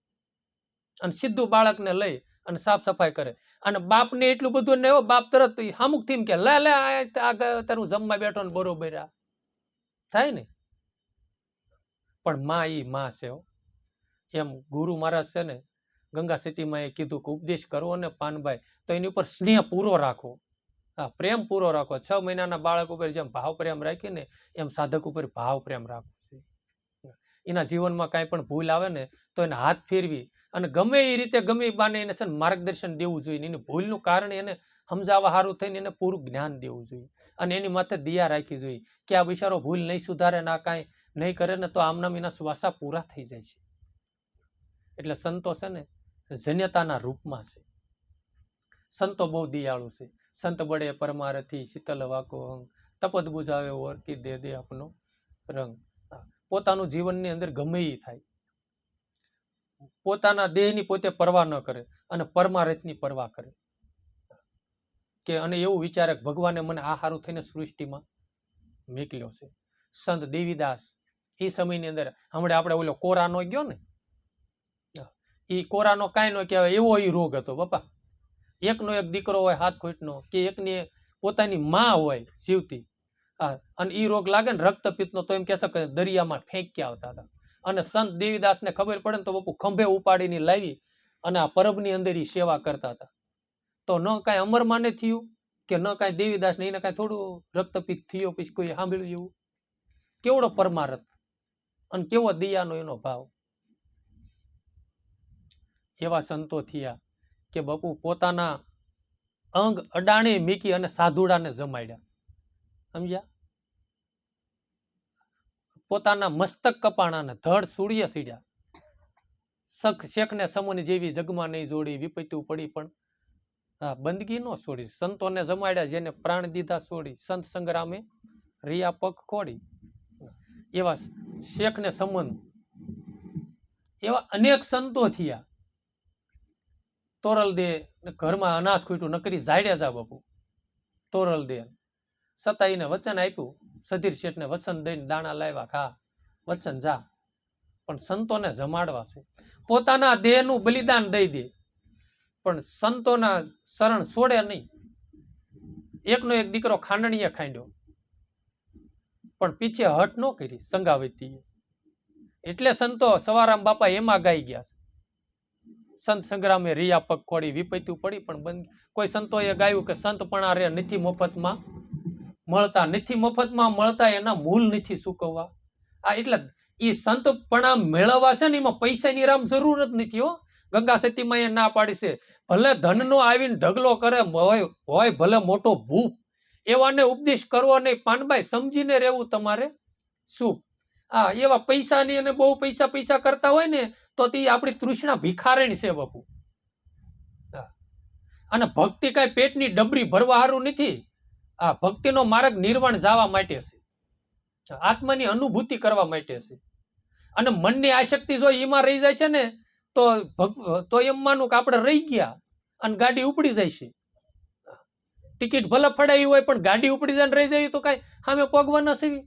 અને સીધું બાળકને લઈ અને સાફ સફાઈ કરે. અને બાપને એટલું બધું ને એવો બાપ તરત હામુક થઈને કે લે લે તારું જમવા બેઠો ને બરોબર થાય ને. પણ માં ઈ માં છે. એમ ગુરુ મહારાજ છે ને, ગંગા સતીમાં એ કીધું કે ઉપદેશ કરવો ને પાનભાઈ તો એની ઉપર સ્નેહ પૂરો રાખો, પ્રેમ પૂરો રાખો. 6 મહિનાના બાળક ઉપર જેમ ભાવ પ્રેમ રાખીને એમ સાધક ઉપર ભાવ પ્રેમ રાખવો જોઈએ. એના જીવનમાં કાંઈ પણ ભૂલ આવે ને તો એને હાથ ફેરવી અને ગમે એ રીતે ગમે એ બાને એને છે ને માર્ગદર્શન દેવું જોઈએ. એની ભૂલનું કારણ એને સમજાવવા સારું થઈને એને પૂરું જ્ઞાન દેવું જોઈએ અને એની માથે દયા રાખવી જોઈએ કે આ બિચારો ભૂલ નહીં સુધારે, ના કાંઈ નહીં કરે ને તો આમનામ એના શ્વાસા પૂરા થઈ જાય છે. એટલે સંતો છે ને જન્યતાના રૂપમાં છે. સંતો બહુ દિયાળુ છે. સંત બળે પરમારથી શીતલ વાકો અંગ, તપત બુજાવે ઓરકી દે દે આપનો રંગ. પોતાનું જીવનની અંદર ગમે એ થાય, પોતાના દેહની પોતે પરવા ન કરે અને પરમારથની પરવા કરે કે, અને એવું વિચારે કે ભગવાને મને આ સારું થઈને સૃષ્ટિમાં મોકલ્યો છે. સંત દેવીદાસ એ સમયની અંદર હમણાં આપણે ઓલો કોરાનો ગયો ને, એ કોરાનો કાંઈ ન કહેવાય એવો એ રોગ હતો બાપા. એકનો એક દીકરો હોય 7 કોઈટનો, કે એકની પોતાની માં હોય જીવતી, અને એ રોગ લાગે ને રક્તપિત્તનો તો એમ કહેશે કે દરિયામાં ફેંક્યા આવતા હતા. અને સંત દેવીદાસને ખબર પડે ને તો બાપુ ખંભે ઉપાડીને લાવી અને આ પરબની અંદર એ સેવા કરતા હતા. તો ન કાંઈ અમરમાને થયું કે ન કાંઈ દેવીદાસને, એને કાંઈ થોડું રક્તપિત્ત થયો પછી કોઈ સાંભળ્યું એવું? કેવડો પરમારથ અને કેવો દયાનો એનો ભાવ. એવા સંતો થયા કે બાપુ પોતાના અંગ અડાણે મીકી અને સાધુડાને જમાડ્યા. સમજ્યા? પોતાના મસ્તક કપાણાને ધડ સૂર્ય સીડ્યા, સખ શેખને સમુની જેવી જગમાં નહીં જોડી, વિપત્યું પડી પણ હા બંદગી નો છોડી, સંતોને જમાડ્યા જેને પ્રાણ દીધા છોડી, સંત સંગ્રામે રિયા પગ ખોડી. એવા શેખને સમન, એવા અનેક સંતો થયા. તોરલ દે ઘરમાં અનાજ ખૂટ્યું નકરી ઝાડ્યા જા બાપુ. તોરલ દે સતાઈને વચન આપ્યું, સધીર શેઠને વચન દઈને દાણા લાવ્યા ખા, વચન જા. પણ સંતોને જમાડવા છે, પોતાના દેહનું બલિદાન દઈ દે, પણ સંતોના શરણ છોડે નહીં. એકનો એક દીકરો ખાંડણીએ ખાંડ્યો, પણ પીછે હટ ન કરી સંગાવતી. એટલે સંતો સવારામ બાપા એમાં ગાઈ ગયા છે, સંત સંગ્રામે રિયા પગ ખોડી, વિપત્યું પડી પણ બંધ. કોઈ સંતોએ ગાયું કે સંતપણા રે નથી મફતમાં મળતા, નથી મફતમાં મળતા, એના મૂલ નથી સૂકવવા. આ એટલે એ સંતપણા મેળવવા છે ને એમાં પૈસાની રામ જરૂર જ નથી. હો, ગંગા સતીમાં એ ના પાડી છે, ભલે ધનનો આવીને ઢગલો કરે હોય ભલે મોટો ભૂપ, એવાને ઉપદેશ કરવો નહીં. પાનભાઈ સમજીને રહેવું તમારે શું. હા, એવા પૈસાની અને બહુ પૈસા કરતા હોય ને તો તે આપણી તૃષ્ણા ભિખારણ છે બાપુ. અને ભક્તિ કાંઈ પેટની ડબરી ભરવા હારું નથી. આ ભક્તિનો માર્ગ નિર્વાણ જવા માટે છે, આત્માની અનુભૂતિ કરવા માટે છે. અને મનની આસક્તિ જો એમાં રહી જાય છે ને તો એમ માનું કે આપણે રહી ગયા અને ગાડી ઉપડી જાય છે. ટિકિટ ભલે ફડાવી હોય પણ ગાડી ઉપડી જાય રહી જાય તો કાંઈ સામે પગવા ન સેવી.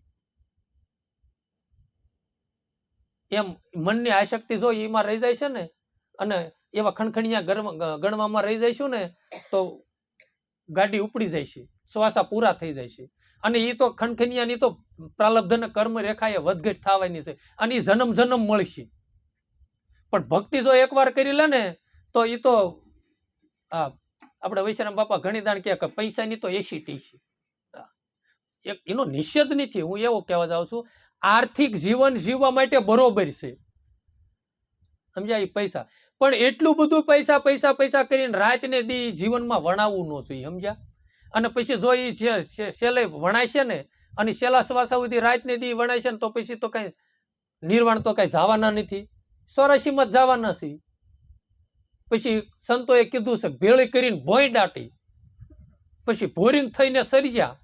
એમ મનની આસક્તિ જો એમાં રહી જાય છે ને અને એવા ખણખણિયા ગણવામાં રહી જઈશું ને તો ગાડી ઉપડી જાય છે, શ્વાસા પૂરા થઈ જાય છે. અને એ તો ખણખણિયાની તો પ્રાલબ્ધને કર્મ રેખાએ વધઘટ થવાની છે અને એ જન્મ મળશે. પણ ભક્તિ જો એકવાર કરી લે ને તો એ તો આપણે વૈશ્રામ બાપા ઘણી દાણ કે પૈસાની તો 80 છે, એનો નિષેધ નથી. હું એવો કહેવા જાઉં છું, આર્થિક જીવન જીવવા માટે બરોબર છે, સમજ્યા? પૈસા પણ એટલું બધું પૈસા કરીને રાત ને દી જીવનમાં વણાવવું ન જોઈએ, સમજ્યા? અને પછી જો એ છેલ્લે વણાય છે ને અને છેલ્લા શ્વાસા સુધી રાત ને દી વણાય છે ને તો પછી તો કઈ નિર્વાણ તો કઈ જવાના નથી, 84માં જ જવાના છે. પછી સંતોએ કીધું છે ભેળી કરીને ભોંય દાટી, પછી ભોરિંગ થઈને સર્જ્યા,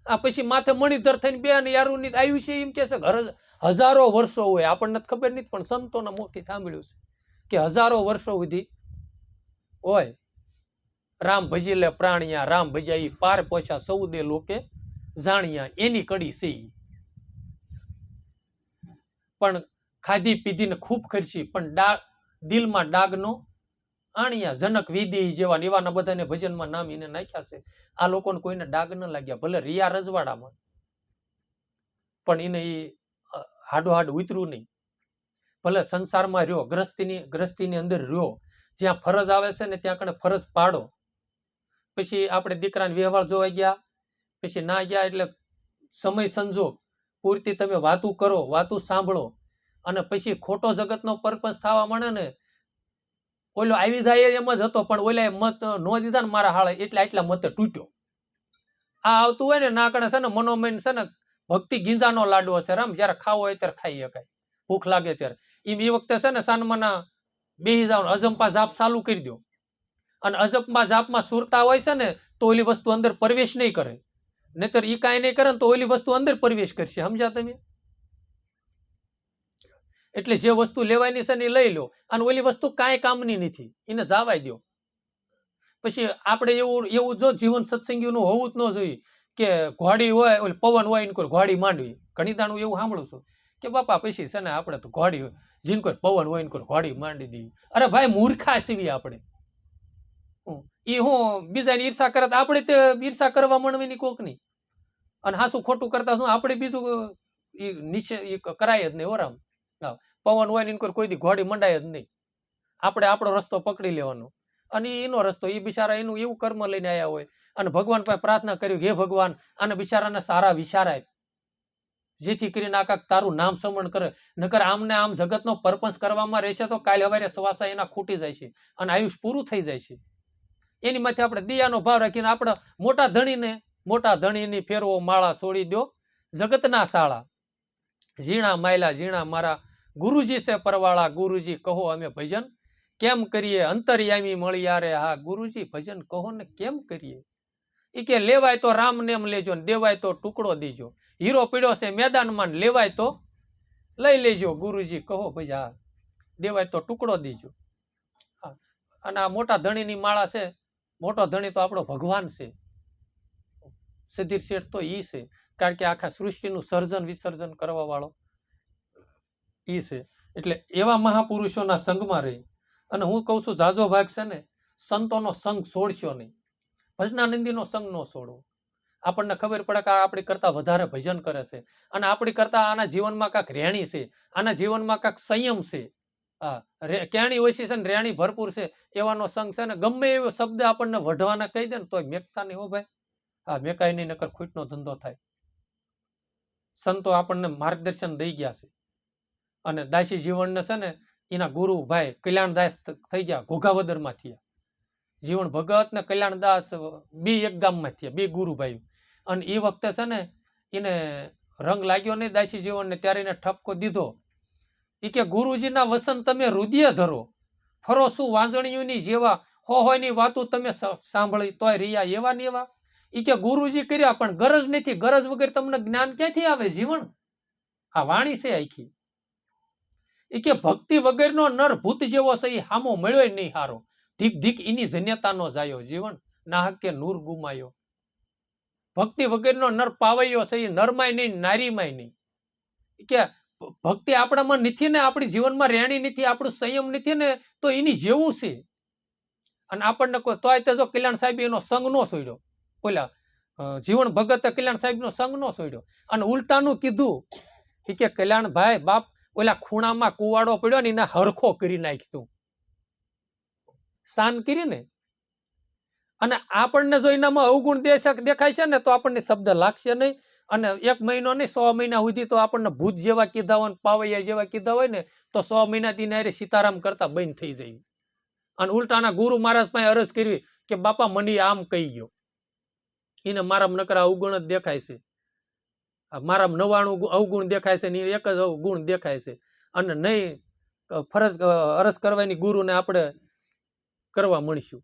આ પછી માથે મણિધર થઈને બે અને યારું આયુષ્ય એમ કે છે હજારો વર્ષો હોય. આપણને ખબર નથી પણ સંતોના મુખથી સાંભળ્યું છે કે હજારો વર્ષો સુધી હોય. રામ ભજી લે પ્રાણિયા, રામ ભજાઈ પાર પોછા સૌદે લોકે જાણ્યા, એની કડી છે. પણ ખાધી પીધીને ખૂબ ખર્ચી પણ દિલમાં ડાગનો આણિયા. જનક વિધિ જેવા એવાના બધાને ભજનમાં નામ એને નાખ્યા છે. આ લોકોને કોઈને ડાગ ન લાગ્યા, ભલે રિયા રજવાડામાં પણ એને એ હાડો ઉતર્યું નહીં. ભલે સંસારમાં રહ્યો, ગ્રસ્તીની અંદર રહ્યો, જ્યાં ફરજ આવે છે ને ત્યાં કણે ફરજ પાડો. પછી આપણે દીકરાને વ્યવહાર જોવા ગયા, પછી ના ગયા એટલે સમય સંજોગ પૂરતી તમે વાતું કરો, વાતું સાંભળો અને પછી ખોટો જગતનો પરપંચ થવા માંડે ને. ઓલો આવી જાય એમ જ હતો પણ ઓલા મત નો દીધા ને મારા હાળે એટલે આટલા મતે તૂટ્યો. આ આવતું હોય ને ના કણે છે ને મનોમન છે ને ભક્તિ ગીંજાનો લાડવો છે. રામ જયારે ખાવો હોય ત્યારે ખાઈ શકાય, ભૂખ લાગે ત્યારે. એ વખતે છે ને સાનમાના બેહી જાવ, અજંપા જાપ ચાલુ કરી દો અને અજંપા જાપમાં સુરતા હોય છે ને તો ઓલી વસ્તુ અંદર પ્રવેશ નહીં કરે, નહીતર ઈ કાંઈ નહીં કરે ને તો ઓલી વસ્તુ અંદર પ્રવેશ કરશે, સમજ્યા તમે? એટલે જે વસ્તુ લેવાની છે ને એ લઈ લો અને ઓલી વસ્તુ કાંઈ કામની નથી, એને જાવાય દો. પછી આપણે એવું જો જીવન સત્સંગીનું હોવું જ ન જોઈએ કે ઘોડી હોય ઓલી પવન હોય એને કોઈ ઘોડી માંડવી. ઘણી દાણું એવું સાંભળું છું કે બાપા પછી છે ને આપણે તો ઘોડી હોય જીન કોઈ પવન હોય ને કોઈ ઘોડી માંડી દીધી. અરે ભાઈ મૂર્ખા સીવી આપણે. એ હું બીજાની ઈર્ષા કરે આપણે તે ઈર્ષા કરવા માંડવીની કોક નહીં અને હાસું ખોટું કરતા શું આપણે બીજું નીચે કરાય જ નહીં. ઓરામ પવન હોય ને કોઈ દી ઘોડી મંડાય જ નહીં. આપણે આપણો રસ્તો પકડી લેવાનો અને એનો રસ્તો, એ બિચારા એનું એવું કર્મ લઈને આવ્યા હોય અને ભગવાન પાસે પ્રાર્થના કર્યું હે ભગવાન આને બિચારાને સારા વિચાર આપ, જેથી કરીને આ કાંક તારું નામ સમરણ કરે. નકર આમને આમ જગતનો પરપંચ કરવામાં રહેશે તો કાલે સવારે શ્વાસા એના ખૂટી જાય છે અને આયુષ પૂરું થઈ જાય છે. એની માથે આપણે દિયાનો ભાવ રાખીને આપણા મોટા ધણીને મોટા ધણીની ફેરવો માળા છોડી દો જગતના શાળા, ઝીણા માયલા ઝીણા મારા ગુરુજી છે પરવાળા, ગુરુજી કહો અમે ભજન કેમ કરીએ, અંતર્યામી મળ્યા રે હા ગુરુજી ભજન કહો ને કેમ કરીએ. એ કે લેવાય તો રામ નેમ લેજો ને દેવાય તો ટુકડો દેજો, હીરો પીડ્યો છે મેદાનમાં લેવાય તો લઈ લેજો, ગુરુજી કહો ભાઈ હા દેવાય તો ટુકડો દેજો. હા, અને આ મોટા ધણીની માળા છે, મોટો ધણી તો આપણો ભગવાન છે, સિદ્ધિર શેઠ તો ઈ છે, કારણ કે આખા સૃષ્ટિનું સર્જન વિસર્જન કરવા વાળો ઈ છે. એટલે એવા મહાપુરુષોના સંગમાં રહી અને હું કહું છું જાજો ભાગ છે ને સંતોનો સંગ છોડશો નહીં, ભજનાનંદીનો સંગ ન છોડવો. આપણને ખબર પડે કે આપણી કરતા વધારે ભજન કરે છે અને આપણી કરતા આના જીવનમાં કાંઈક રેણી છે, આના જીવનમાં કાંઈક સંયમ છે, ક્યાણી ઓછી છે ને રેણી ભરપૂર છે, એવાનો સંગ છે ને ગમે એવો શબ્દ આપણને વઢવાના કહી દે ને તોય મેકતા નહીં હો ભાઈ. હા, મેકાય નહીં નકર ખૂટનો ધંધો થાય. સંતો આપણને માર્ગદર્શન દઈ ગયા છે અને દાસી જીવનને છે ને એના ગુરુ ભાઈ કલ્યાણદાસ થઈ ગયા, ઘોઘાવદરમાં થયા. જીવન ભગત ને કલ્યાણદાસ બે એક ગામમાં થયા, બે ગુરુભાઈ. અને એ વખતે છે ને એને રંગ લાગ્યો નહીં દાસી જીવનને, ત્યારે એને ઠપકો દીધો. એ કે ગુરુજીના વસન તમે હૃદય ધરો, ફરો શું વાંજણીઓની જેવા, હોયની વાતો તમે સાંભળી તોય રહ્યા એવા ને એવા. એ કે ગુરુજી કર્યા પણ ગરજ નથી, ગરજ વગર તમને જ્ઞાન ક્યાંથી આવે જીવન. આ વાણી છે આખી. એ કે ભક્તિ વગરનો નર ભૂત જેવો છે, એ હામો મળ્યો નહીં હારો, ધીક ધીક એની જન્યતાનો જાયો જીવન, નાહક કે નૂર ગુમાયો. ભક્તિ વગરનો નર પાવૈયો છે, એ નરમાય નહીં નારીમાય નહીં. કે ભક્તિ આપણામાં નથી ને, આપણી જીવનમાં રેણી નથી, આપણું સંયમ નથી ને, તો એની જેવું છે. અને આપણને કોઈ તોય તે જો કલ્યાણ સાહેબ એનો સંગ નો છોડ્યો, ઓલા જીવન ભગત કલ્યાણ સાહેબ નો સંગ નો છોડ્યો. અને ઉલટાનું કીધું કે કલ્યાણ ભાઈ બાપ ઓલા ખૂણામાં કુવાડો પડ્યો ને એને હરખો કરી નાખ્યું, શાન કરીને. અને આપણને જો એનામાં અવગુણ દેખાય છે ને તો આપણને શબ્દ લાગશે નહીં. અને 1 મહિનો નહીં 100 મહિના સુધી તો આપણને ભૂત જેવા કીધા હોય, પાવૈયા જેવા કીધા હોય ને, તો 100 મહિનાથી નારે સીતારામ કરતા બંધ થઈ જાય. અને ઉલટાના ગુરુ મહારાજ પાસે અરજ કરવી કે બાપા મને આમ કહી ગયો, એને મારા નકરા અવગુણ જ દેખાય છે, મારા 99 અવગુણ દેખાય છે ને એક જ ગુણ દેખાય છે. અને નહીં ફરજ અરજ કરવાની ગુરુને આપણે કરવા મળીશું.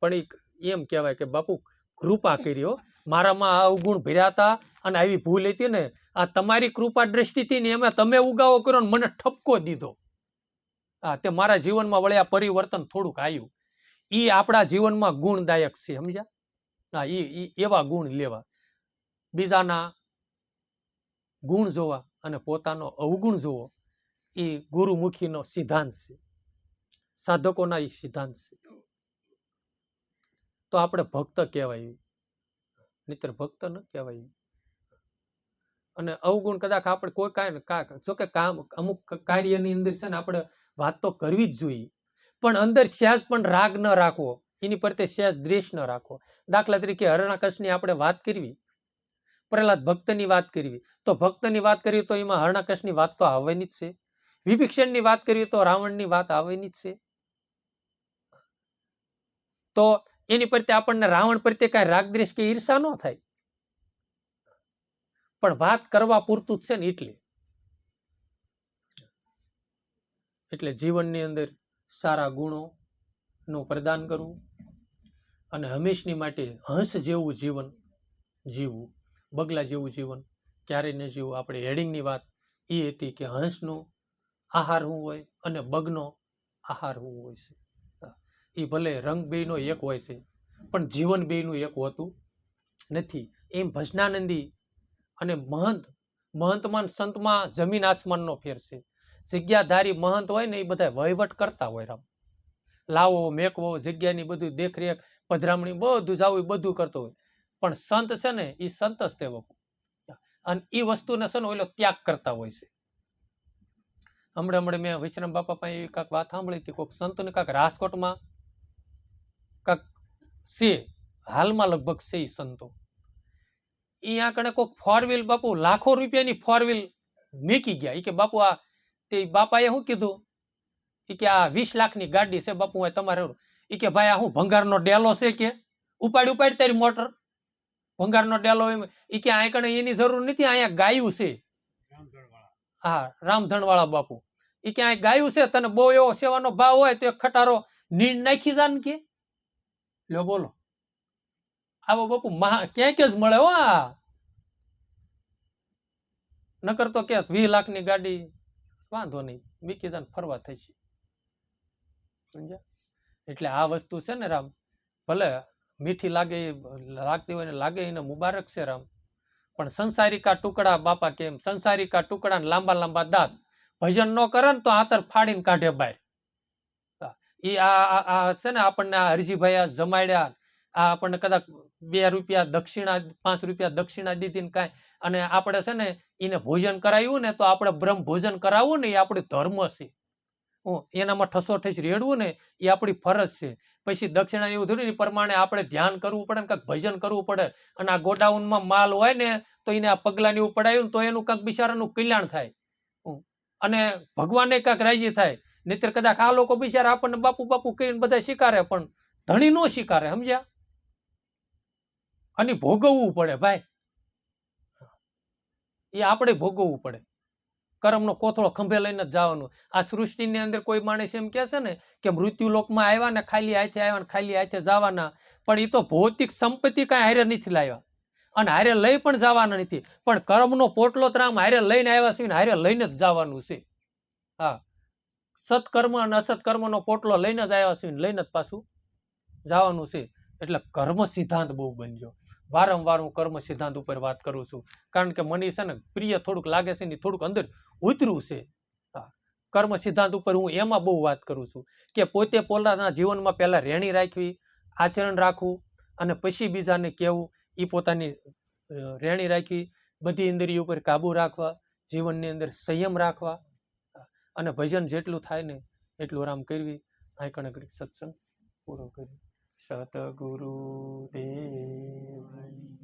પણ એમ કહેવાય કે બાપુ કૃપા કર્યો, મારામાં આ અવગુણ ભર્યા હતા અને આવી ભૂલ હતી ને, આ તમારી કૃપા દ્રષ્ટિથી ને એમાં તમે ઉગાવો કર્યો ને મને ઠપકો દીધો. હા, તે મારા જીવનમાં વળ્યા પરિવર્તન થોડુંક આવ્યું. એ આપણા જીવનમાં ગુણદાયક છે, સમજ્યા? હા, એવા ગુણ લેવા, બીજાના ગુણ જોવા અને પોતાનો અવગુણ જોવો, એ ગુરુમુખીનો સિદ્ધાંત છે, સાધકોના એ સિદ્ધાંત છે. તો આપણે ભક્ત કહેવાય, નહીતર ભક્ત ન કહેવાય. અને અવગુણ કદાચ આપણે કોઈ કાંઈ જો કે કામ અમુક કાર્યની અંદર છે ને આપણે વાત તો કરવી જ જોઈએ, પણ અંદર સહેજ પણ રાગ ન રાખવો, એની પ્રત્યે સહેજ દ્વેષ ન રાખવો. દાખલા તરીકે હરણાકશની આપણે વાત કરવી, પ્રહલાદ ભક્તની વાત કરવી, તો ભક્તની વાત કરવી તો એમાં હરણાકશની વાત તો આવવાની જ છે, વિભીષણની વાત કરવી તો રાવણની વાત આવવાની જ છે. તો એની પ્રત્યે આપણને રાવણ પ્રત્યે કાંઈ રાગદ્વેષ કે ઈર્ષા ન થાય, પણ વાત કરવા પૂરતું જ છે ને. એટલે જીવનની અંદર સારા ગુણો નું પ્રદાન કરવું અને હંમેશની માટે હંસ જેવું જીવન જીવવું, બગલા જેવું જીવન ક્યારેય ન જીવવું. આપણે હેડિંગની વાત એ હતી કે હંસનો આહાર શું હોય અને બગનો આહાર શું હોય છે. એ ભલે રંગ બેયનો એક હોય છે પણ જીવન બેયનું એક હોતું નથી. એમ ભજનાનંદી અને મહંતમાં સંતમાં જમીન આસમાનનો ફેર છે. જગ્યાધારી મહંત હોય ને એ બધા વહીવટ કરતા હોય, રામ લાવો મેકવો જગ્યાની બધું દેખરેખ પધરામણી બધું જાવું બધું કરતો હોય, પણ સંત છે ને એ સંત જ તે વખત અને એ વસ્તુને છે ને ઓલો ત્યાગ કરતા હોય છે. હમણાં મેં વિશ્રામ બાપા પાસે એવી કાંઈક વાત સાંભળી હતી, કોઈક સંતને કાંઈક રાજકોટમાં કાંઈક છે, હાલમાં લગભગ છે એ સંતો, અહીંયા કણે કોઈક 4 વ્હીલ બાપુ લાખો રૂપિયાની 4 વ્હીલ મેકી ગયા. એ કે બાપુ આ તે બાપાએ શું કીધું, એ કે આ 20 લાખની ગાડી છે બાપુ તમારે. એ કે ભાઈ આ હું ભંગારનો ડેલો છે કે ઉપાડ તારી મોટર. ભંગારનો ડેલો એ કે આ કણે એની જરૂર નથી, અહીંયા ગાયું છે. હા, રામધણવાળા બાપુ એ કે આ ગાયું છે, તને બહુ એવો સેવાનો ભાવ હોય તો એક ખટારો નીણ નાખી જા ને કે લ્યો બોલો. આવો બાપુ ક્યાંક જ મળે હો. આ નકર તો કે 20 લાખની ગાડી વાંધો નહીં, વીકી જાને ફરવા થઈ છે. સમજ્યા? એટલે આ વસ્તુ છે ને રામ, ભલે મીઠી લાગતી હોય ને લાગે એને મુબારક છે રામ, પણ સંસારી કા ટુકડા બાપા કેમ, સંસારી કા ટુકડા ને લાંબા લાંબા દાંત, ભજન ન કરે ને તો આતર ફાડીને કાઢે બહાર. એ આ છે ને આપણને આ હરજીભાઈ આ જમાડ્યા, આ આપણને કદાચ 2 રૂપિયા દક્ષિણા 5 રૂપિયા દક્ષિણા દીધી ને કાંઈ, અને આપણે છે ને એને ભોજન કરાવ્યું ને તો આપણે બ્રહ્મ ભોજન કરાવવું ને એ આપણો ધર્મ છે. એનામાં ઠસોઠસ રેડવું ને એ આપણી ફરજ છે. પછી દક્ષિણા એવું થયું ને એ પ્રમાણે આપણે ધ્યાન કરવું પડે ને કાંઈક ભજન કરવું પડે. અને આ ગોડાઉનમાં માલ હોય ને તો એને આ પગલાને એવું પડાયું ને તો એનું કાંઈક બિચારાનું કલ્યાણ થાય અને ભગવાનને કાંઈક રાજી થાય. નહીતર કદાચ આ લોકો બિચારા આપણને બાપુ બાપુ કરીને બધા સ્વીકારે પણ ધણી નો સ્વીકારે. સમજ્યા? અને ભોગવવું પડે ભાઈ, એ આપણે ભોગવવું પડે. કર્મનો કોથળો ખંભે લઈને જ જવાનું. આ સૃષ્ટિની અંદર કોઈ માણસ એમ કહે છે ને કે મૃત્યુ લોકમાં આવ્યા ને ખાલી હાથે આવ્યા ને ખાલી હાથે જવાના, પણ એ તો ભૌતિક સંપત્તિ કાંઈ હારે નથી લાવ્યા અને હારે લઈ પણ જવાના નથી, પણ કર્મનો પોટલો ત્રામ હારે લઈને આવ્યા છે ને હારે લઈને જ જવાનું છે. હા, સત્કર્મ અને અસત્કર્મનો પોટલો લઈને જ આવ્યા છે ને લઈને જ પાછું જવાનું છે. એટલે કર્મ સિદ્ધાંત બહુ બનજો. વારંવાર હું કર્મ સિદ્ધાંત ઉપર વાત કરું છું, કારણ કે મને છે ને પ્રિય થોડુંક લાગે છે ને થોડુંક અંદર ઉતર્યું છે. હા, કર્મ સિદ્ધાંત ઉપર હું એમાં બહુ વાત કરું છું કે પોતે પોતાના જીવનમાં પહેલા રેણી રાખવી, આચરણ રાખવું અને પછી બીજાને કહેવું. એ પોતાની રેણી રાખવી, બધી ઇન્દ્રિયો ઉપર કાબુ રાખવા, જીવનની અંદર સંયમ રાખવા અને ભજન જેટલું થાય ને એટલું આરામ કરવી. આ કણ સત્સંગ પૂરો કરી. સતગુરુ દેવ